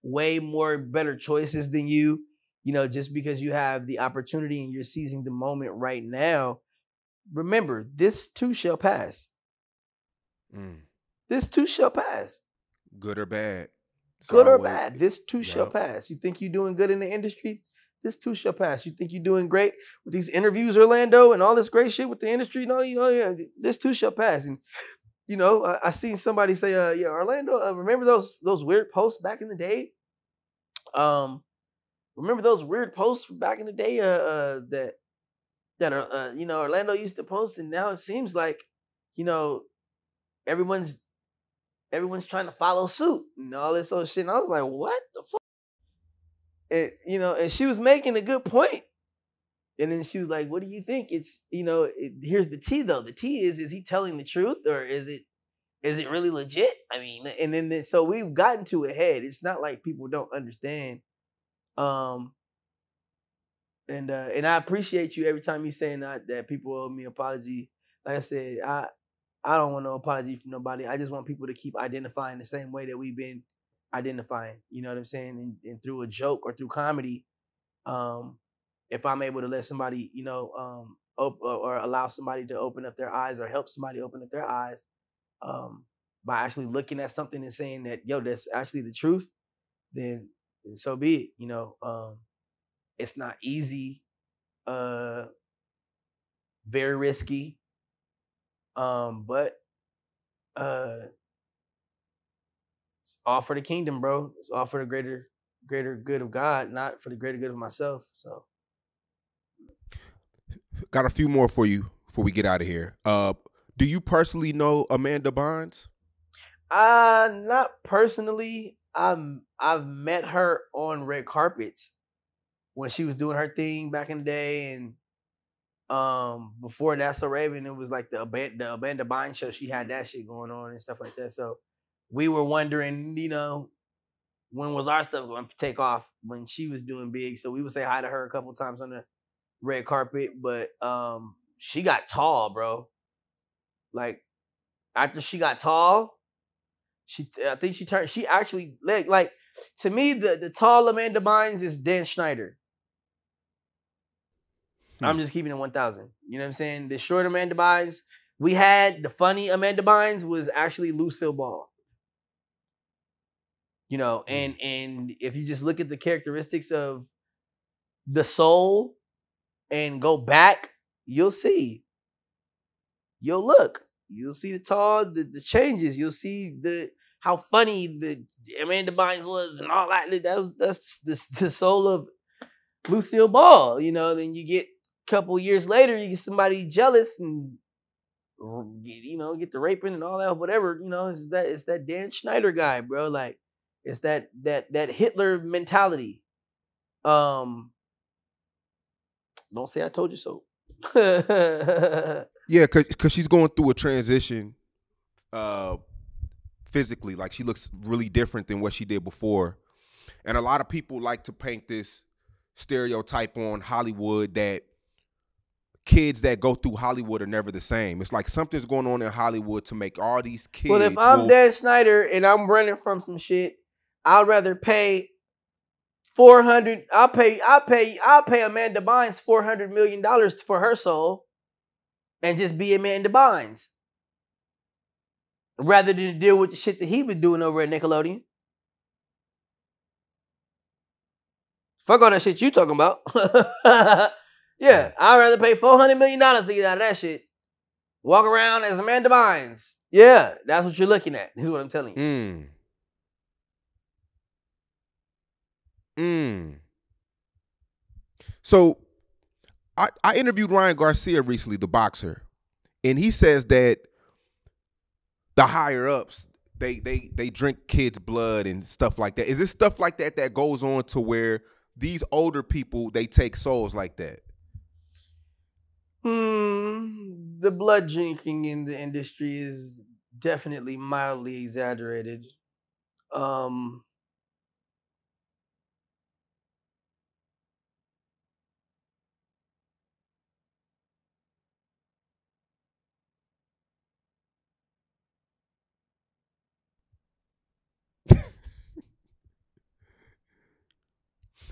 way more better choices than you. You know, just because you have the opportunity and you're seizing the moment right now, remember this too shall pass. Mm. This too shall pass. Good or bad? It's Good or always, bad, this too shall yep. pass. You think you're doing good in the industry? This too shall pass. You think you're doing great with these interviews, Orlando, and all this great shit with the industry? No, you know, yeah, this too shall pass. And you know, I seen somebody say, yeah, Orlando, remember those weird posts back in the day? Remember those weird posts back in the day? That are, you know, Orlando used to post, and now it seems like, you know, everyone's trying to follow suit and all this other shit. And I was like, what the fuck? And you know, and she was making a good point. And then she was like, "What do you think?" It's you know, here's the tea though. The tea is he telling the truth or is it really legit? I mean, and then so we've gotten to a head. It's not like people don't understand. Um, and I appreciate you every time you saying that people owe me apology. Like I said, I don't want no apology from nobody. I just want people to keep identifying the same way that we've been identifying. You know what I'm saying? And through a joke or through comedy, um, if I'm able to let somebody, you know, or allow somebody to open up their eyes or help somebody open up their eyes, by actually looking at something and saying that, yo, that's actually the truth, then so be it. You know, it's not easy, uh, very risky, but uh, it's all for the kingdom, bro. It's all for the greater good of God, not for the greater good of myself. So Got a few more for you before we get out of here. Do you personally know Amanda Bynes? not personally. I've met her on red carpets when she was doing her thing back in the day, and before That's So Raven, it was like the Amanda Bynes show. She had that shit going on and stuff like that. So we were wondering, you know, when was our stuff going to take off when she was doing big. So we would say hi to her a couple times on the red carpet, but she got tall, bro. Like after she got tall, I think she actually like to me the tall Amanda Bynes is Dan Schneider. I'm just keeping it 1,000. You know what I'm saying? The short Amanda Bynes we had, the funny Amanda Bynes was actually Lucille Ball. You know, and if you just look at the characteristics of the soul and go back, you'll see. You'll look. You'll see the changes. You'll see how funny the Amanda Bynes was and all that. That's the soul of Lucille Ball. You know, then you get a couple years later, you get somebody jealous and get the raping and all that, whatever. You know, it's that Dan Schneider guy, bro. Like, it's that Hitler mentality. Don't say I told you so. Yeah, cause she's going through a transition physically. Like, she looks really different than what she did before. And a lot of people like to paint this stereotype on Hollywood that kids that go through Hollywood are never the same. It's like something's going on in Hollywood to make all these kids. Well, if I'm Dan Schneider and I'm running from some shit, I'd rather pay $400. I'll pay Amanda Bynes $400 million for her soul, and just be Amanda Bynes, rather than deal with the shit that he was doing over at Nickelodeon. Fuck all that shit you talking about. Yeah, I'd rather pay $400 million to get out of that shit. Walk around as Amanda Bynes. Yeah, that's what you're looking at. This is what I'm telling you. So I interviewed Ryan Garcia recently, the boxer, and he says that the higher ups, they drink kids' blood and stuff like that. Is this stuff like that that goes on to where these older people, they take souls like that? The blood drinking in the industry is definitely mildly exaggerated.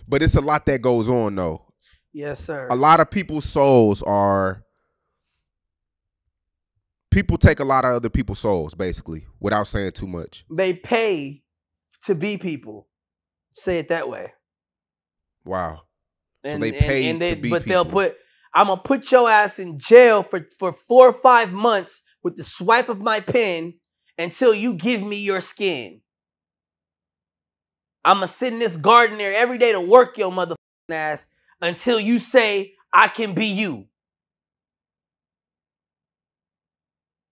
But it's a lot that goes on, though. Yes, sir. A lot of people's souls are... People take a lot of other people's souls, basically, without saying too much. They pay to be people. Say it that way. Wow. And, so they pay to be but people. They'll put... I'm going to put your ass in jail for 4 or 5 months with the swipe of my pen until you give me your skin. I'm going to sit in this garden there every day to work your motherfucking ass until you say I can be you.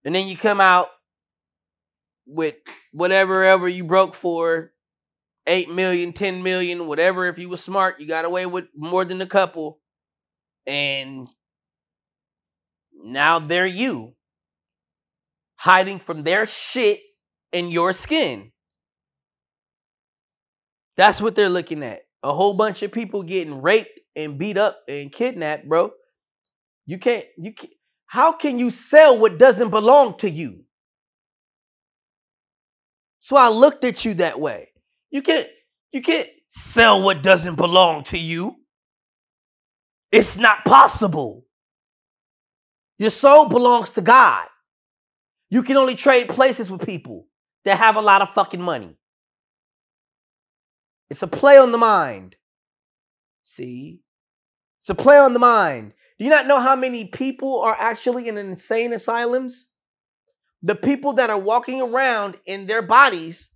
And then you come out with whatever you broke for, 8 million, 10 million, whatever. If you were smart, you got away with more than a couple. And now they're you, hiding from their shit in your skin. That's what they're looking at. A whole bunch of people getting raped and beat up and kidnapped, bro. You can't. How can you sell what doesn't belong to you? So I looked at you that way. You can't sell what doesn't belong to you. It's not possible. Your soul belongs to God. You can only trade places with people that have a lot of fucking money. It's a play on the mind. See? It's a play on the mind. Do you not know how many people are actually in insane asylums? The people that are walking around in their bodies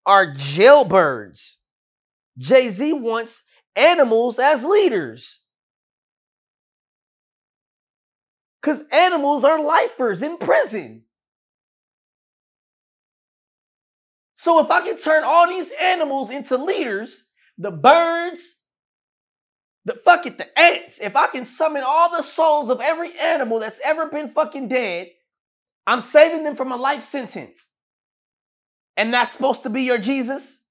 are jailbirds. Jay-Z wants animals as leaders. Because animals are lifers in prison. So if I can turn all these animals into leaders, the birds, the ants, if I can summon all the souls of every animal that's ever been fucking dead, I'm saving them from a life sentence. And that's supposed to be your Jesus?